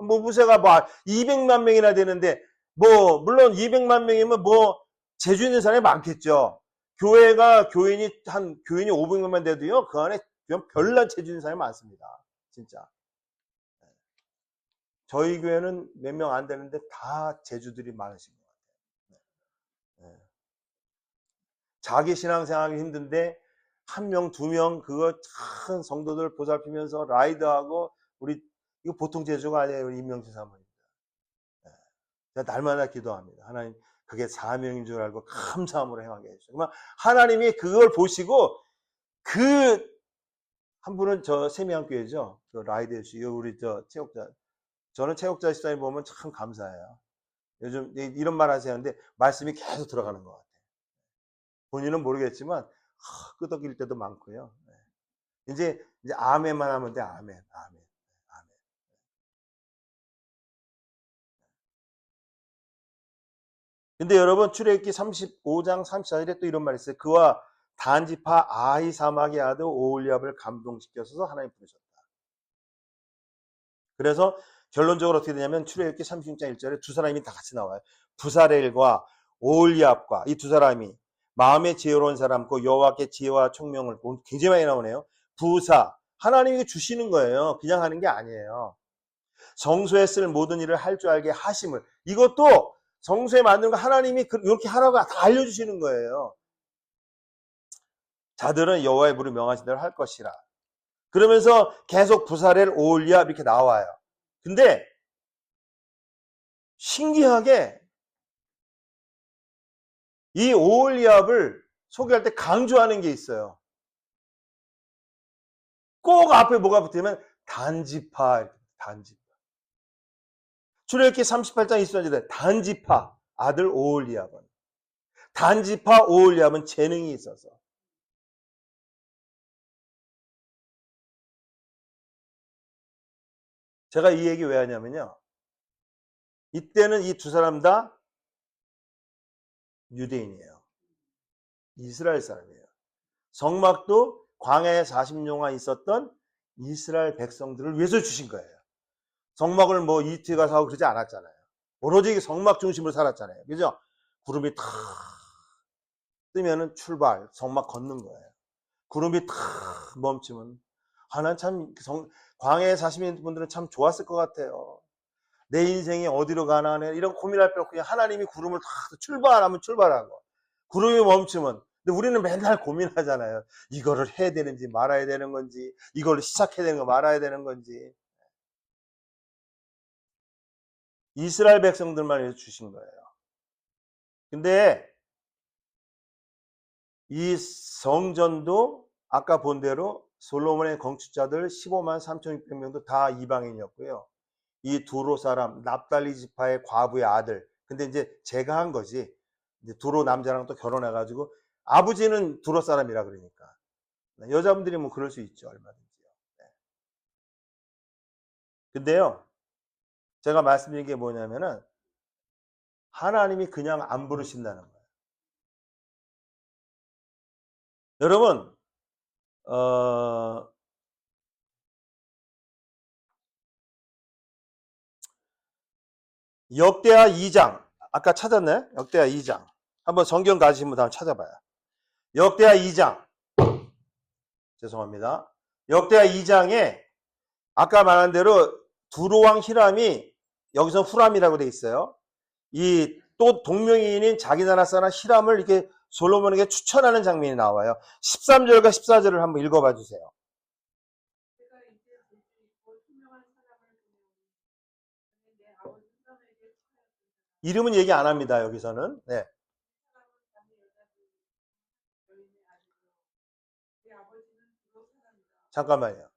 뭐 모세가 뭐 200만 명이나 되는데 뭐 물론 200만 명이면 뭐 재주 있는 사람이 많겠죠. 교인이 500명만 돼도요 그 안에 별난 재주 있는 사람이 많습니다. 진짜. 저희 교회는 몇 명 안 되는데 다 재주들이 많으신 것 같아요. 자기 신앙생활하기 힘든데 한 명, 두 명 그거 큰 성도들 보살피면서 라이드하고 우리 이거 보통 제주가 아니에요. 우리 임명진 사모님. 제가 날마다 기도합니다. 하나님, 그게 사명인 줄 알고 감사함으로 행하게 해주세요. 그러면 하나님이 그걸 보시고, 한 분은 저 세미한교회죠. 그 라이드 씨, 우리 저 체육자. 저는 체육자 시장에 보면 참 감사해요. 요즘 이런 말 하시는데 말씀이 계속 들어가는 것 같아요. 본인은 모르겠지만 끄덕일 때도 많고요. 이제 아멘만 하면 돼. 아멘, 아멘, 아멘. 근데 여러분 출애굽기 35장 34절에 또 이런 말이 있어요. 그와 단지파 아히사막의 아들 오홀리압을 감동시켜서 하나님 부르셨다. 그래서 결론적으로 어떻게 되냐면 출애굽기 36장 1절에 두 사람이 다 같이 나와요. 부사렐과 오홀리압과 이 두 사람이 마음의 지혜로운 사람, 그 여호와께 지혜와 총명을 굉장히 많이 나오네요. 부사, 하나님이 주시는 거예요. 그냥 하는 게 아니에요. 성소에 쓸 모든 일을 할 줄 알게 하심을, 이것도 성소에 만드는 거 하나님이 이렇게 하라고 다 알려주시는 거예요. 자들은 여호와의 부를 명하신 대로 할 것이라. 그러면서 계속 부사렐 오홀리압 이렇게 나와요. 근데 신기하게 이 오홀리압을 소개할 때 강조하는 게 있어요. 꼭 앞에 뭐가 붙으면 단지파, 단지파. 출애굽기 38장 20절에 단지파 아들 오홀리압은, 단지파 오홀리압은 재능이 있어서. 제가 이 얘기 왜 하냐면요, 이때는 이 두 사람 다 유대인이에요. 이스라엘 사람이에요. 성막도 광야에 40년간 있었던 이스라엘 백성들을 위해서 주신 거예요. 성막을 뭐 이틀 가서 하고 그러지 않았잖아요. 오로지 성막 중심으로 살았잖아요. 그죠? 구름이 탁 뜨면은 출발, 성막 걷는 거예요. 구름이 탁 멈추면, 난 참 광야에 사시는 분들은 참 좋았을 것 같아요. 내 인생이 어디로 가나 이런 고민할 필요 없고 그냥 하나님이 구름을 탁 출발하면 출발하고, 구름이 멈추면. 근데 우리는 맨날 고민하잖아요. 이거를 해야 되는지 말아야 되는 건지, 이걸 시작해야 되는 거 말아야 되는 건지. 이스라엘 백성들만 위해서 주신 거예요. 근데 이 성전도 아까 본 대로 솔로몬의 건축자들 15만 3,600명도 다 이방인이었고요. 이 두로 사람, 납달리 지파의 과부의 아들. 근데 이제 제가 한 거지. 이제 두로 남자랑 또 결혼해가지고, 아버지는 두로 사람이라 그러니까. 여자분들이 뭐 그럴 수 있죠, 얼마든지요. 네. 근데요, 제가 말씀드린 게 뭐냐면은, 하나님이 그냥 안 부르신다는 거예요. 여러분, 역대하 2장, 아까 찾았네? 역대하 2장. 한번 성경 가지신 분 한번 찾아봐요. 역대하 2장. 죄송합니다. 역대하 2장에 아까 말한 대로 두로왕 히람이, 여기서 후람이라고 돼 있어요. 이 또 동명이인인 자기 나라 사람 히람을 이렇게 솔로몬에게 추천하는 장면이 나와요. 13절과 14절을 한번 읽어봐 주세요. 이름은 얘기 안 합니다. 여기서는. 네. 잠깐만요.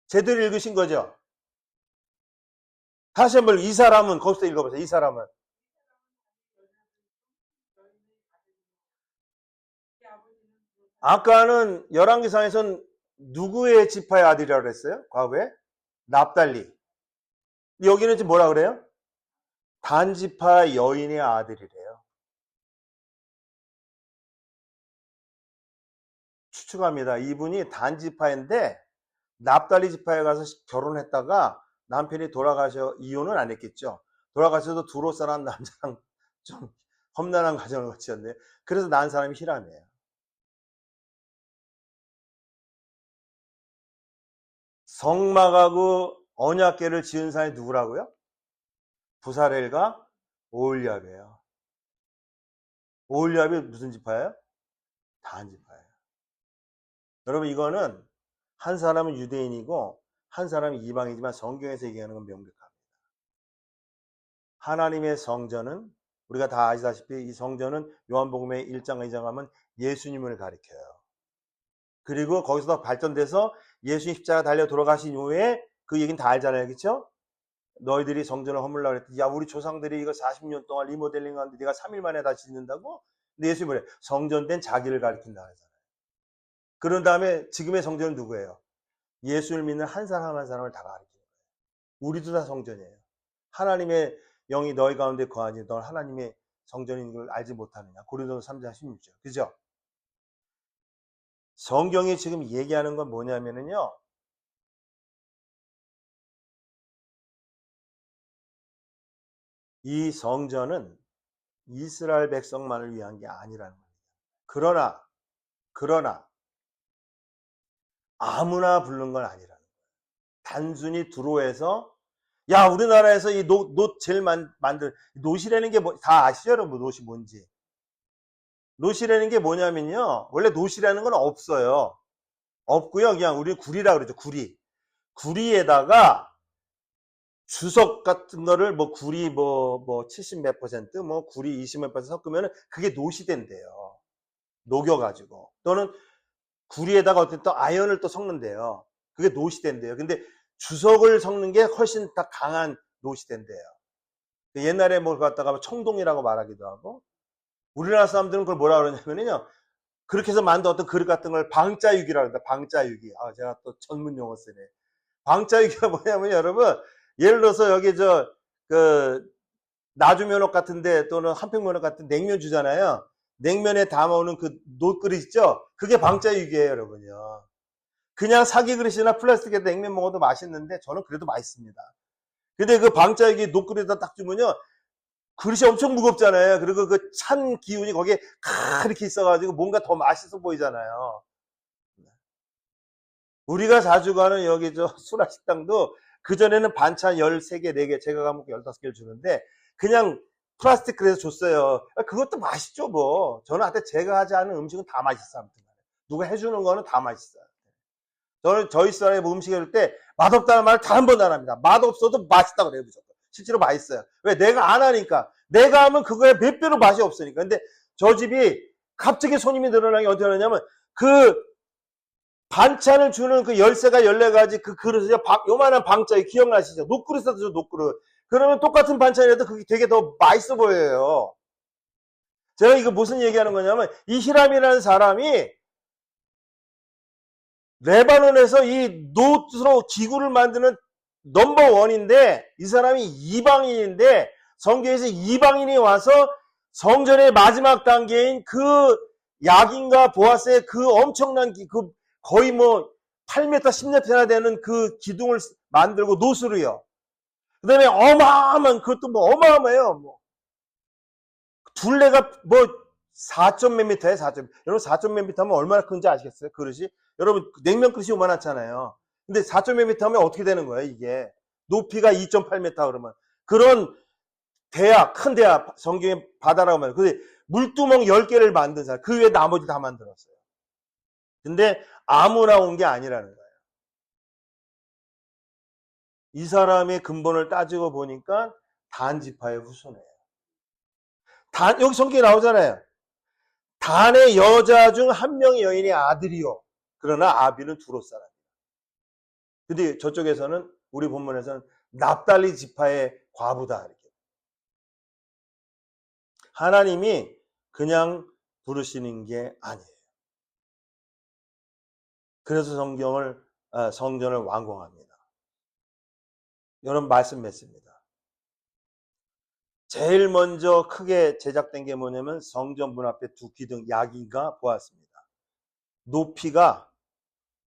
제대로 읽으신 거죠? 다시 한번, 이 사람은 거기서 읽어보세요. 이 사람은. 아까는 열왕기상에서는 누구의 지파의 아들이라고 그랬어요? 과거에? 납달리. 여기는 지금 뭐라 그래요? 단지파 여인의 아들이래요. 추측합니다. 이분이 단지파인데 납달리 지파에 가서 결혼했다가 남편이 돌아가셔, 이혼은 안 했겠죠. 돌아가셔도 두로 사람 남자랑 좀 험난한 가정을 거쳤는데, 그래서 난 사람이 히람이에요. 성막하고 언약궤를 지은 사람이 누구라고요? 부사렐과 오홀리압이에요. 오홀리압이 무슨 지파예요? 단지파예요. 여러분, 이거는 한 사람은 유대인이고 한 사람이 이방이지만 성경에서 얘기하는 건 명백합니다. 하나님의 성전은 우리가 다 아시다시피 이 성전은 요한복음의 1장 2장 하면 예수님을 가리켜요. 그리고 거기서 발전돼서 예수님 십자가 달려 돌아가신 이후에 그 얘기는 다 알잖아요. 그렇죠? 너희들이 성전을 허물라고 그랬더니 야 우리 조상들이 이거 40년 동안 리모델링 하는데 네가 3일 만에 다시 짓는다고? 근데 예수님이 뭐래? 성전된 자기를 가리킨다 하잖아요. 그런 다음에 지금의 성전은 누구예요? 예수를 믿는 한 사람 한 사람을 다 가리키는 거예요. 우리도 다 성전이에요. 하나님의 영이 너희 가운데 거하니 넌 하나님의 성전인 걸 알지 못하느냐. 고린도서 3장 16절. 그죠? 성경이 지금 얘기하는 건 뭐냐면요. 이 성전은 이스라엘 백성만을 위한 게 아니라는 거예요. 그러나 아무나 부른 건 아니라는 거예요. 단순히 들어와서 야 우리나라에서 이 노 제일 만들 노시라는 게 다 아시죠 여러분? 노시 뭔지. 노시라는 게 뭐냐면요. 원래 노시라는 건 없어요. 없고요. 그냥 우리 구리라 그러죠. 구리에다가 주석 같은 거를 뭐 구리 뭐 70 몇 퍼센트 뭐 구리 20 몇 퍼센트 섞으면 그게 노시 된대요. 녹여가지고 또는 구리에다가 어떤 또 아연을 또 섞는데요. 그게 노시 된대요. 근데 주석을 섞는 게 훨씬 더 강한 노시 된대요. 옛날에 뭘 갖다가 청동이라고 말하기도 하고 우리나라 사람들은 그걸 뭐라 그러냐면요. 그렇게 해서 만든 어떤 그릇 같은 걸 방자유기라고 합니다. 방자유기. 아, 제가 또 전문 용어 쓰네. 방자유기가 뭐냐면 여러분, 예를 들어서 여기 나주면허 같은데 또는 한평면허 같은 냉면 주잖아요. 냉면에 담아오는 그 놋그릇 있죠? 그게 방자유기예요, 여러분요. 그냥 사기 그릇이나 플라스틱에 냉면 먹어도 맛있는데 저는 그래도 맛있습니다. 근데 그 방자유기 놋그릇에다 딱 주면요. 그릇이 엄청 무겁잖아요. 그리고 그 찬 기운이 거기에 이렇게 있어가지고 뭔가 더 맛있어 보이잖아요. 우리가 자주 가는 여기 수라식당도 그전에는 반찬 13개, 4개, 제가 가면 15개를 주는데 그냥 플라스틱 그릇에서 줬어요. 그것도 맛있죠, 뭐. 저는 하여튼 제가 하지 않은 음식은 다 맛있어요. 누가 해주는 거는 다 맛있어요. 저는 저희 사람의 음식 해줄 때 맛없다는 말을 단 한 번도 안 합니다. 맛없어도 맛있다고 그래요, 무조건. 실제로 맛있어요. 왜? 내가 안 하니까. 내가 하면 그거에 몇 배로 맛이 없으니까. 근데 저 집이 갑자기 손님이 늘어나게 어떻게 하냐면 그 반찬을 주는 그 13가 14가지 그 그릇에 요만한 방자에 기억나시죠? 녹그릇에도 줘, 녹그릇. 그러면 똑같은 반찬이라도 그게 되게 더 맛있어 보여요. 제가 이거 무슨 얘기하는 거냐면 이 히람이라는 사람이 레바논에서 이 노트로 기구를 만드는 넘버원인데 이 사람이 이방인인데 성경에서 이방인이 와서 성전의 마지막 단계인 그 야긴과 보아스의 그 엄청난 그 거의 뭐 8m, 10m나 되는 그 기둥을 만들고 노스로요. 그 다음에 어마어마한 그것도 뭐 어마어마해요. 뭐 둘레가 뭐 4점 몇 미터예요. 4점. 여러분 4점 몇 미터 하면 얼마나 큰지 아시겠어요? 그릇이? 여러분 냉면 그릇이 요만하잖아요. 근데 4점 몇 미터 하면 어떻게 되는 거예요? 이게 높이가 2.8m 그러면 그런 대야, 큰 대야, 성경에 바다라고 말해요. 근데 물두멍 10개를 만든 사람, 그 외에 나머지 다 만들었어요. 근데 아무나 온 게 아니라는 거예요. 이 사람의 근본을 따지고 보니까 단지파의 후손이에요. 여기 성경에 나오잖아요. 단의 여자 중 한 명의 여인의 아들이요. 그러나 아비는 두롯 사람이에요. 근데 저쪽에서는 우리 본문에서는 납달리 지파의 과부다. 이렇게. 하나님이 그냥 부르시는 게 아니에요. 그래서 성전을 완공합니다. 여러분 말씀 맺습니다. 제일 먼저 크게 제작된 게 뭐냐면 성전 문 앞에 두 기둥 야긴과 보았습니다. 높이가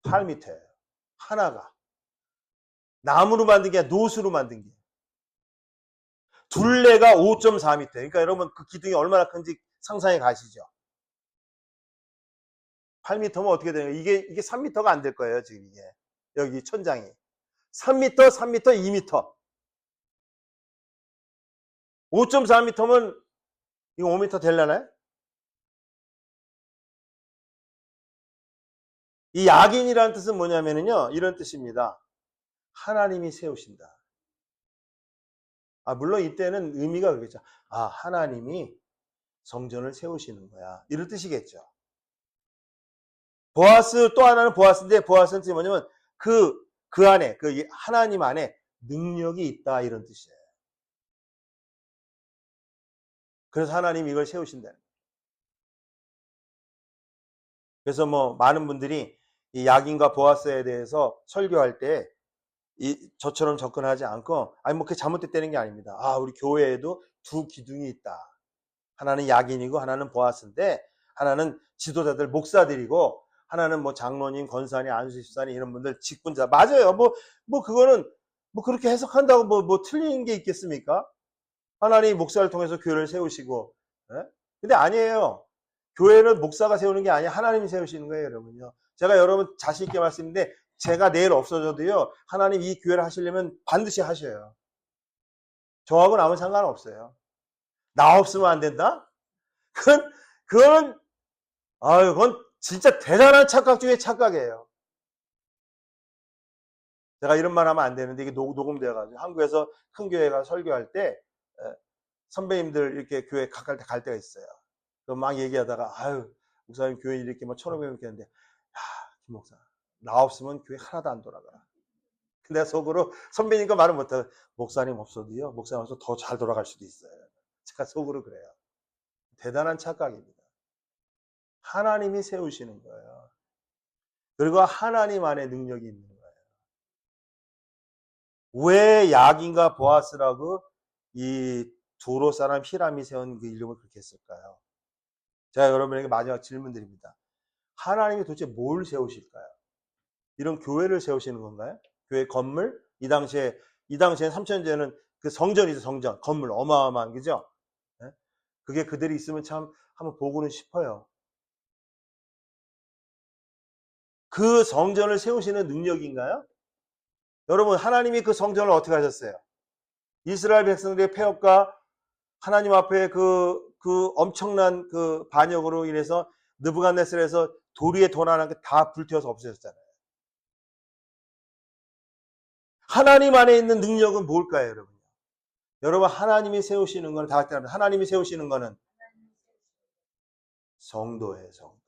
8m예요. 하나가. 나무로 만든 게 아니라 노수로 만든 게. 둘레가 5.4m. 그러니까 여러분 그 기둥이 얼마나 큰지 상상해 가시죠. 8m면 어떻게 되는 거예요? 이게 3m가 안 될 거예요, 지금 이게. 여기 천장이. 3m, 3m, 2m. 5.4m면 이거 5m 되려나요? 이 야긴이라는 뜻은 뭐냐면요. 이런 뜻입니다. 하나님이 세우신다. 물론 이때는 의미가 그러겠죠. 하나님이 성전을 세우시는 거야. 이런 뜻이겠죠. 보아스, 또 하나는 보아스인데, 보아스는 뭐냐면 그 안에, 그 하나님 안에 능력이 있다, 이런 뜻이에요. 그래서 하나님이 이걸 세우신다는 거예요. 그래서 많은 분들이 이 야긴과 보아스에 대해서 설교할 때 저처럼 접근하지 않고, 그게 잘못됐다는 게 아닙니다. 우리 교회에도 두 기둥이 있다. 하나는 야긴이고 하나는 보아스인데, 하나는 지도자들 목사들이고, 하나는 장로님, 권사님, 안수집사님 이런 분들 직분자. 맞아요. 그거는 그렇게 해석한다고 틀린 게 있겠습니까? 하나님 목사를 통해서 교회를 세우시고, 예? 근데 아니에요. 교회는 목사가 세우는 게 아니야. 하나님이 세우시는 거예요, 여러분요. 제가 여러분 자신 있게 말씀드리는데, 제가 내일 없어져도요, 하나님 이 교회를 하시려면 반드시 하셔요. 저하고는 아무 상관없어요. 나 없으면 안 된다? 그건 진짜 대단한 착각 중에 착각이에요. 제가 이런 말 하면 안 되는데, 이게 녹음되어가지고, 한국에서 큰 교회가 설교할 때, 선배님들 이렇게 교회 갈 때가 있어요. 막 얘기하다가, 목사님 교회 이렇게 1,500명 있겠는데, 김 목사, 나 없으면 교회 하나도 안 돌아가. 근데 속으로 선배님과 말을 못하고, 목사님 없어도요, 목사님 없어도 더 잘 돌아갈 수도 있어요. 제가 속으로 그래요. 대단한 착각입니다. 하나님이 세우시는 거예요. 그리고 하나님 안에 능력이 있는 거예요. 왜 야긴과 보아스라고 이 두로 사람 히람이 세운 그 이름을 그렇게 했을까요? 제가 여러분에게 마지막 질문 드립니다. 하나님이 도대체 뭘 세우실까요? 이런 교회를 세우시는 건가요? 교회 건물? 이 당시에 3,000년 전에는 그 성전이죠, 성전. 건물 어마어마한, 그죠? 그게 그들이 있으면 참 한번 보고는 싶어요. 그 성전을 세우시는 능력인가요? 여러분, 하나님이 그 성전을 어떻게 하셨어요? 이스라엘 백성들의 폐역과 하나님 앞에 그 엄청난 그 반역으로 인해서 느부갓네살에서 돌 위에 도난한 게 다 불태워서 없어졌잖아요. 하나님 안에 있는 능력은 뭘까요, 여러분? 여러분, 하나님이 세우시는 거는 다 같이 합니다. 하나님이 세우시는 거는 성도예요, 성도.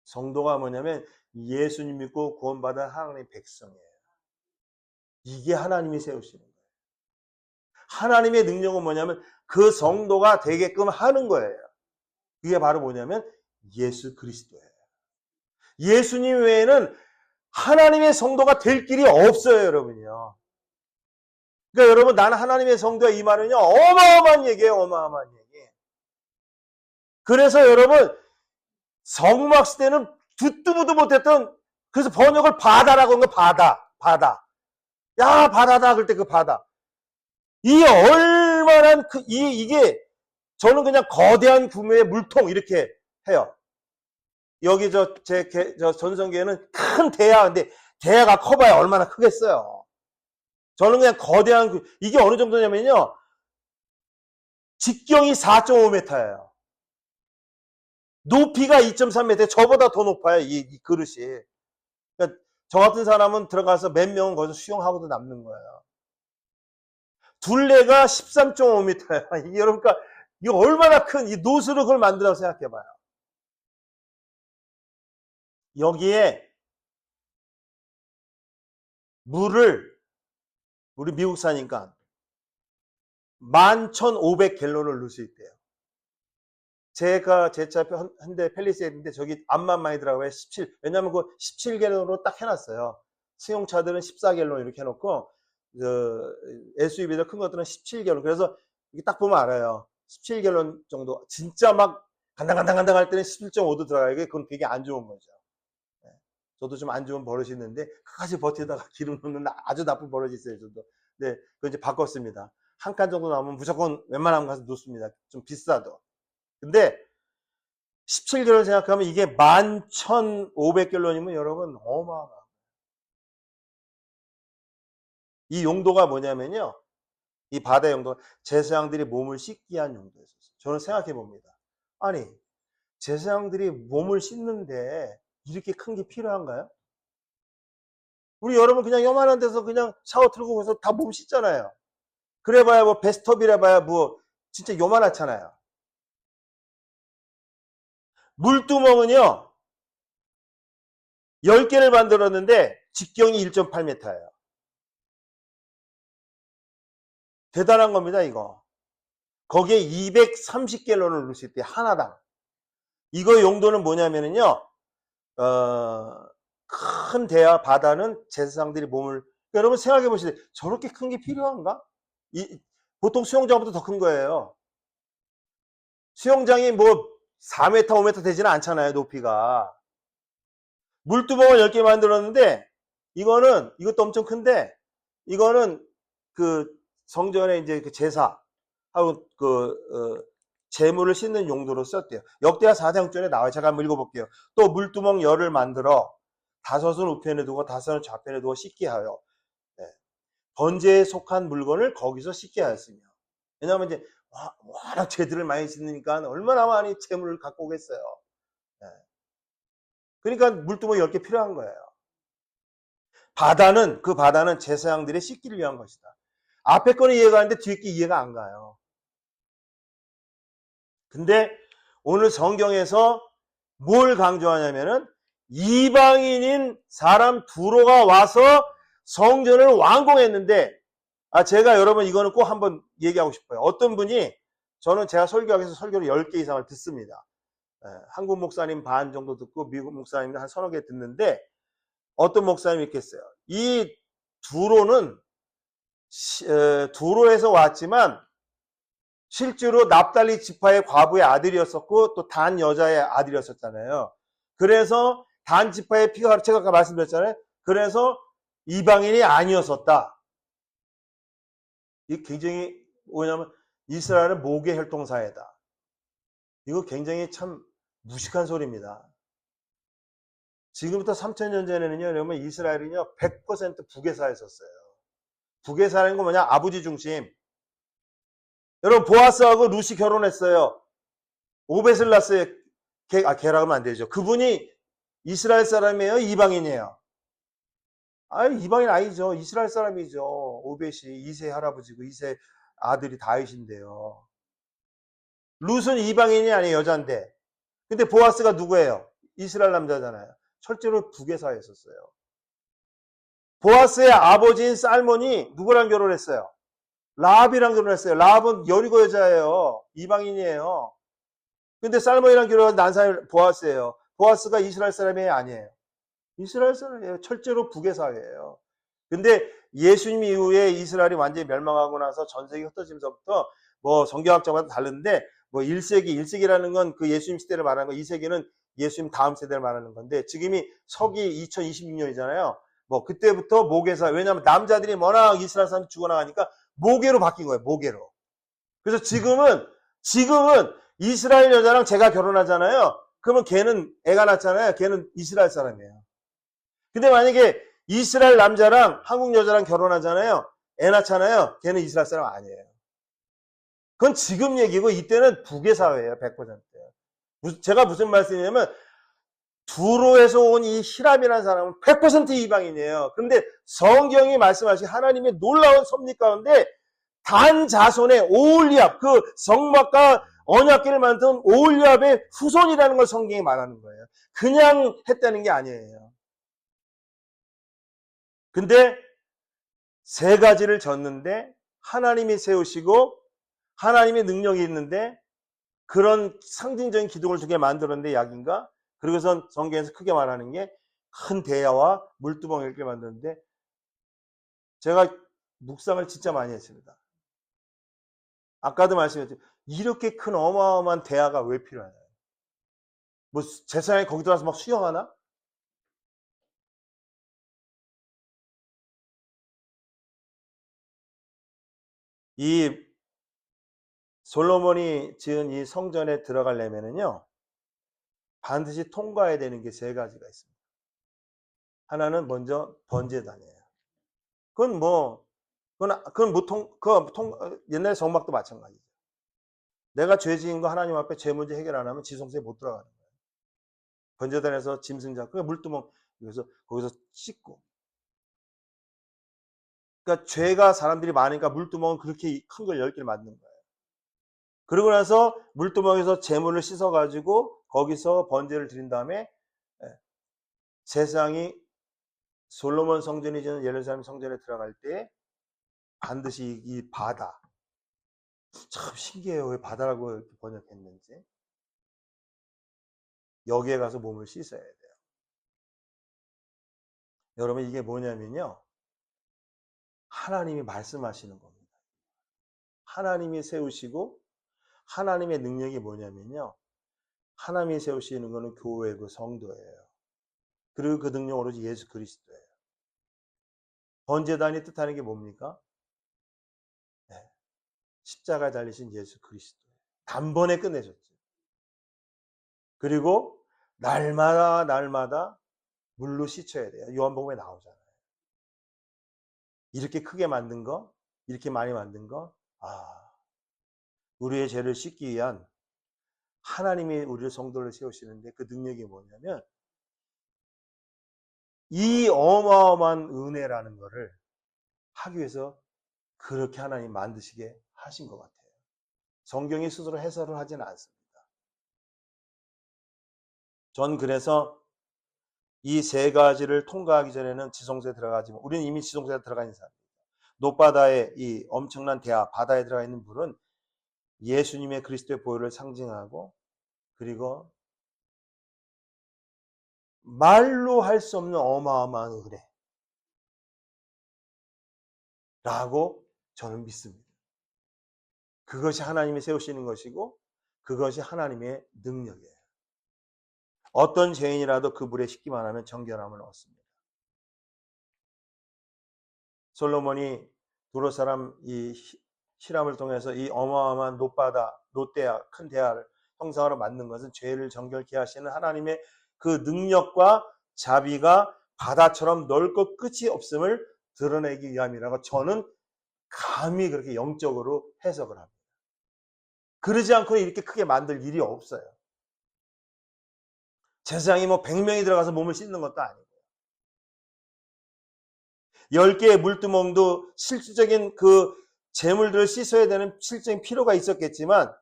성도가 뭐냐면 예수님 믿고 구원받은 하나님의 백성이에요. 이게 하나님이 세우시는 거예요. 하나님의 능력은 뭐냐면 그 성도가 되게끔 하는 거예요. 그게 바로 뭐냐면 예수 그리스도예요. 예수님 외에는 하나님의 성도가 될 길이 없어요, 여러분요. 그러니까 여러분, 나는 하나님의 성도야, 이 말은요, 어마어마한 얘기예요, 어마어마한 얘기. 그래서 여러분, 성막 시대는 듣도 보도 못했던, 그래서 번역을 바다라고 한 거, 바다. 야, 바다다, 그럴 때 그 바다. 이 얼마나, 이게, 저는 그냥 거대한 규모의 물통, 이렇게 해요. 여기 저 전성기에는 큰 대야인데, 대야가 커봐야 얼마나 크겠어요. 저는 그냥 거대한, 이게 어느 정도냐면요, 직경이 4.5m예요. 높이가 2.3m, 저보다 더 높아요, 이 그릇이. 그러니까 저 같은 사람은 들어가서 몇 명은 거기서 수영하고도 남는 거예요. 둘레가 13.5m예요. 이게 여러분, 그러니까 이거 얼마나 큰 이 노스로 그걸 만들라고 생각해봐요. 여기에 물을, 우리 미국 사니까 11,500갤런을 넣을 수 있대요. 제가 제 차 현대 펠리세이드인데 저기 암만 많이 들어가요. 17. 왜냐면 그 17갤런으로 딱 해놨어요. 승용차들은 14갤런 이렇게 해놓고 SUV들 큰 것들은 17갤런. 그래서 이게 딱 보면 알아요. 17갤런 정도. 진짜 막 간당간당 할 때는 11.5도 들어가요. 그건 되게 안 좋은 거죠. 저도 좀 안 좋은 버릇이 있는데 끝까지 버티다가 기름 넣는 아주 나쁜 버릇이 있어요. 저도. 네, 그거 이제 바꿨습니다. 한 칸 정도 나오면 무조건 웬만하면 가서 놓습니다. 좀 비싸도. 근데 17갤런 생각하면 이게 11,500갤런이면 여러분 어마어마. 이 용도가 뭐냐면요. 이 바다 용도가 제사장들이 몸을 씻기 위한 용도였어요. 저는 생각해 봅니다. 아니, 제사장들이 몸을 씻는데 이렇게 큰 게 필요한가요? 우리 여러분 그냥 요만한 데서 그냥 샤워 틀고 그래서 다 몸 씻잖아요. 그래봐야 뭐 베스트톱이라봐야 뭐 진짜 요만하잖아요. 물두멍은요 10개를 만들었는데 직경이 1.8m예요. 대단한 겁니다 이거. 거기에 230갤런을 넣을 수 있대요. 하나당. 이거 용도는 뭐냐면은요 큰 대야 바다는 제사장들이 몸을 여러분 생각해 보시세요. 저렇게 큰 게 필요한가? 보통 수영장보다 더 큰 거예요. 수영장이 뭐 4m, 5m 되지는 않잖아요, 높이가. 물두멍을 10개 만들었는데, 이것도 엄청 큰데, 이거는 그 성전에 이제 그 제사하고 재물을 씻는 용도로 썼대요. 역대하 4장전에 나와요. 제가 한번 읽어볼게요. 또 물두멍 열을 만들어 5은 우편에 두고 5은 좌편에 두고 씻게 하여, 네. 번제에 속한 물건을 거기서 씻게 하였으며. 왜냐하면 이제 워낙 죄들을 많이 짓으니까 얼마나 많이 재물을 갖고 오겠어요. 네. 그러니까 물두멍이 10개 필요한 거예요. 그 바다는 제사장들의 씻기를 위한 것이다. 앞에 거는 이해가 가는데 뒤에 게 이해가 안 가요. 근데 오늘 성경에서 뭘 강조하냐면은 이방인인 사람 두로가 와서 성전을 완공했는데, 제가 여러분 이거는 꼭 한번 얘기하고 싶어요. 어떤 분이, 저는 제가 설교하기 위해서 설교를 10개 이상을 듣습니다. 한국 목사님 반 정도 듣고 미국 목사님들 한 서너 개 듣는데, 어떤 목사님이 있겠어요. 이 두로는 두로에서 왔지만 실제로 납달리 지파의 과부의 아들이었었고 또 단 여자의 아들이었었잖아요. 그래서 단 지파의 피가, 제가 아까 말씀드렸잖아요. 그래서 이방인이 아니었었다. 이게 굉장히 뭐냐면 이스라엘은 모계 혈통사회다. 이거 굉장히 참 무식한 소리입니다. 지금부터 3000년 전에는요, 여러분 이스라엘은요 100% 북에사였었어요. 북에사라는 건 뭐냐? 아버지 중심. 여러분 보아스하고 루시 결혼했어요. 오벳을 낳았어요. 걔라 하면 안 되죠. 그분이 이스라엘 사람이에요? 이방인이에요? 이방인 아니죠. 이스라엘 사람이죠. 오벳이 이세 할아버지고 이세 아들이 다윗인데요. 룻은 이방인이 아니에요. 여잔데. 근데 보아스가 누구예요? 이스라엘 남자잖아요. 실제로 북에사였었어요. 보아스의 아버지인 살몬이 누구랑 결혼했어요? 라합이랑 결혼했어요. 라합은 여리고 여자예요. 이방인이에요. 근데 살몬이랑 결혼한 난사의 보아스예요. 보아스가 이스라엘 사람이 아니에요. 이스라엘 사람이에요. 철저로 북의 사회예요. 근데 예수님 이후에 이스라엘이 완전히 멸망하고 나서 전 세계 흩어지면서부터 뭐 성경학자마다 다른데 뭐 1세기라는 건 그 예수님 시대를 말하는 거, 2세기는 예수님 다음 세대를 말하는 건데 지금이 서기 2026년이잖아요. 뭐 그때부터 모계사, 왜냐하면 남자들이 워낙 이스라엘 사람이 죽어나가니까 모계로 바뀐 거예요. 모계로. 그래서 지금은 이스라엘 여자랑 제가 결혼하잖아요. 그러면 걔는 애가 낳잖아요. 걔는 이스라엘 사람이에요. 근데 만약에 이스라엘 남자랑 한국 여자랑 결혼하잖아요. 애 낳잖아요. 걔는 이스라엘 사람 아니에요. 그건 지금 얘기고 이때는 북의 사회예요. 100%예요. 제가 무슨 말씀이냐면 두로에서 온 이 히람이라는 사람은 100% 이방인이에요. 그런데 성경이 말씀하신 하나님의 놀라운 섭리 가운데 단 자손의 오홀리압, 그 성막과 언약궤를 만든 오홀리압의 후손이라는 걸 성경이 말하는 거예요. 그냥 했다는 게 아니에요. 근데 세 가지를 졌는데 하나님이 세우시고 하나님의 능력이 있는데 그런 상징적인 기둥을 두 개 만들었는데 약인가? 그리고선 성경에서 크게 말하는 게 큰 대야와 물두멍을 이렇게 만드는데, 제가 묵상을 진짜 많이 했습니다. 아까도 말씀드렸죠. 이렇게 큰 어마어마한 대야가 왜 필요하냐. 뭐 제사장이 거기 들어가서 막 수영하나? 이 솔로몬이 지은 이 성전에 들어가려면은요, 반드시 통과해야 되는 게 세 가지가 있습니다. 하나는 먼저 번제단이에요. 옛날 성막도 마찬가지죠. 내가 죄 지은 거 하나님 앞에 죄 문제 해결 안 하면 지성소에 못 들어가는 거예요. 번제단에서 짐승 잡고 물두멍, 거기서 씻고. 그러니까 죄가 사람들이 많으니까 물두멍은 그렇게 큰 걸 10개를 만든 거예요. 그러고 나서 물두멍에서 재물을 씻어가지고 거기서 번제를 드린 다음에 제사장이 솔로몬 성전이 지은 예루살렘 성전에 들어갈 때 반드시 이 바다, 참 신기해요. 왜 바다라고 이렇게 번역했는지. 여기에 가서 몸을 씻어야 돼요. 여러분, 이게 뭐냐면요, 하나님이 말씀하시는 겁니다. 하나님이 세우시고 하나님의 능력이 뭐냐면요, 하나님이 세우시는 거는 교회고 성도예요. 그리고 그 능력 오로지 예수 그리스도예요. 번제단이 뜻하는 게 뭡니까? 네, 십자가에 달리신 예수 그리스도예요. 단번에 끝내셨죠. 그리고 날마다 물로 씻어야 돼요. 요한복음에 나오잖아요. 이렇게 크게 만든 거, 이렇게 많이 만든 거, 우리의 죄를 씻기 위한 하나님이 우리를 성도를 세우시는데 그 능력이 뭐냐면 이 어마어마한 은혜라는 거를 하기 위해서 그렇게 하나님 만드시게 하신 것 같아요. 성경이 스스로 해설을 하지는 않습니다. 전 그래서 이 세 가지를 통과하기 전에는 지성소에 들어가지만 우리는 이미 지성소에 들어가 있는 사람입니다. 높바다의 이 엄청난 대하, 바다에 들어가 있는 물은 예수님의 그리스도의 보혈을 상징하고, 그리고 말로 할 수 없는 어마어마한 은혜라고 저는 믿습니다. 그것이 하나님이 세우시는 것이고 그것이 하나님의 능력이에요. 어떤 죄인이라도 그 물에 씻기만 하면 정결함을 얻습니다. 솔로몬이 두로 사람 이 히람을 통해서 이 어마어마한 높바다, 높대야, 큰 대야를 형상으로 만든 것은 죄를 정결케 하시는 하나님의 그 능력과 자비가 바다처럼 넓고 끝이 없음을 드러내기 위함이라고 저는 감히 그렇게 영적으로 해석을 합니다. 그러지 않고는 이렇게 크게 만들 일이 없어요. 제사장이 뭐 100명이 들어가서 몸을 씻는 것도 아니고 10개의 물두멍도 실질적인 그 재물들을 씻어야 되는 실적인 필요가 있었겠지만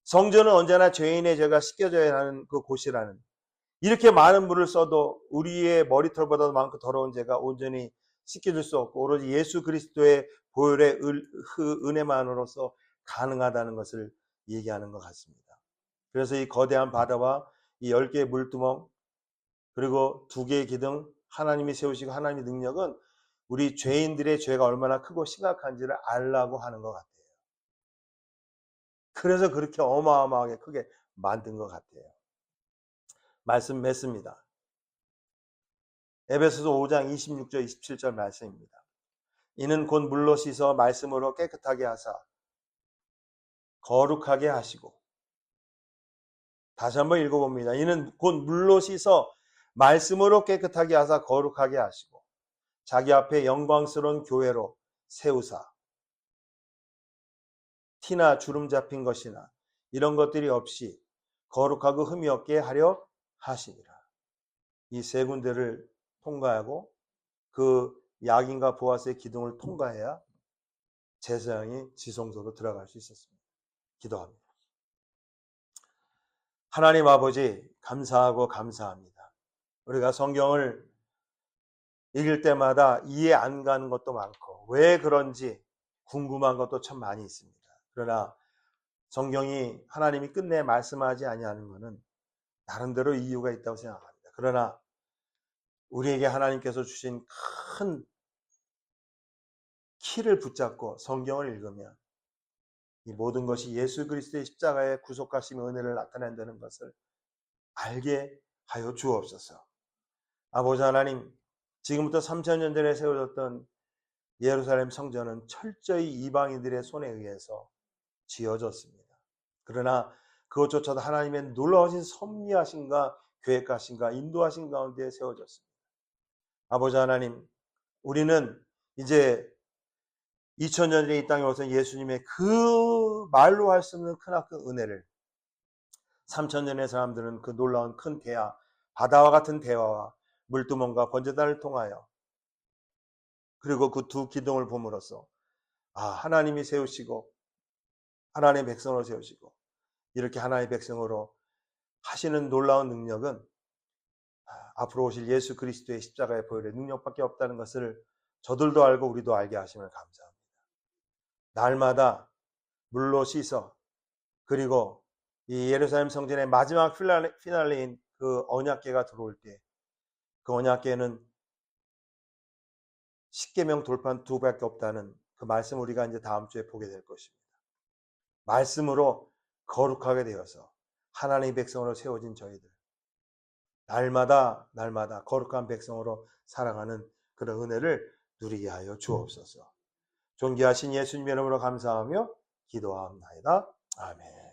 성전은 언제나 죄인의 죄가 씻겨져야 하는 그 곳이라는, 이렇게 많은 물을 써도 우리의 머리털보다도 많고 더러운 죄가 온전히 씻겨질 수 없고 오로지 예수 그리스도의 보혈의 은혜만으로서 가능하다는 것을 얘기하는 것 같습니다. 그래서 이 거대한 바다와 이 10개의 물두멍 그리고 2개의 기둥, 하나님이 세우시고 하나님의 능력은 우리 죄인들의 죄가 얼마나 크고 심각한지를 알라고 하는 것 같아요. 그래서 그렇게 어마어마하게 크게 만든 것 같아요. 말씀 맺습니다. 에베소서 5장 26절 27절 말씀입니다. 이는 곧 물로 씻어 말씀으로 깨끗하게 하사 거룩하게 하시고, 다시 한번 읽어봅니다. 이는 곧 물로 씻어 말씀으로 깨끗하게 하사 거룩하게 하시고 자기 앞에 영광스러운 교회로 세우사 티나 주름 잡힌 것이나 이런 것들이 없이 거룩하고 흠이 없게 하려 하시니라. 이 세 군데를 통과하고 그 야긴과 보아스의 기둥을 통과해야 제사장이 지성소로 들어갈 수 있었습니다. 기도합니다. 하나님 아버지, 감사하고 감사합니다. 우리가 성경을 읽을 때마다 이해 안 가는 것도 많고 왜 그런지 궁금한 것도 참 많이 있습니다. 그러나 성경이 하나님이 끝내 말씀하지 아니하는 것은 나름대로 이유가 있다고 생각합니다. 그러나 우리에게 하나님께서 주신 큰 키를 붙잡고 성경을 읽으면 이 모든 것이 예수 그리스도의 십자가의 구속하심의 은혜를 나타낸다는 것을 알게 하여 주옵소서. 아버지 하나님, 지금부터 3000년 전에 세워졌던 예루살렘 성전은 철저히 이방인들의 손에 의해서 지어졌습니다. 그러나 그것조차도 하나님의 놀라우신 섭리하심과 계획하심과 인도하심 가운데 세워졌습니다. 아버지 하나님, 우리는 이제 2000년 전에 이 땅에 오신 예수님의 그 말로 할 수 없는 크나큰 은혜를 3000년의 사람들은 그 놀라운 큰 대화, 바다와 같은 대화와 물두멍과 번제단을 통하여 그리고 그 두 기둥을 봄으로써 하나님이 세우시고 하나님의 백성으로 세우시고 이렇게 하나님의 백성으로 하시는 놀라운 능력은 앞으로 오실 예수 그리스도의 십자가의 보혈의 능력밖에 없다는 것을 저들도 알고 우리도 알게 하시면 감사합니다. 날마다 물로 씻어 그리고 이 예루살렘 성전의 마지막 피날레인 그 언약궤가 들어올 때 그 언약궤는 십계명 돌판 두 밖에 없다는 그 말씀 우리가 이제 다음 주에 보게 될 것입니다. 말씀으로 거룩하게 되어서 하나님의 백성으로 세워진 저희들 날마다 거룩한 백성으로 살아가는 그런 은혜를 누리게 하여 주옵소서. 존귀하신 예수님의 이름으로 감사하며 기도하옵나이다. 아멘.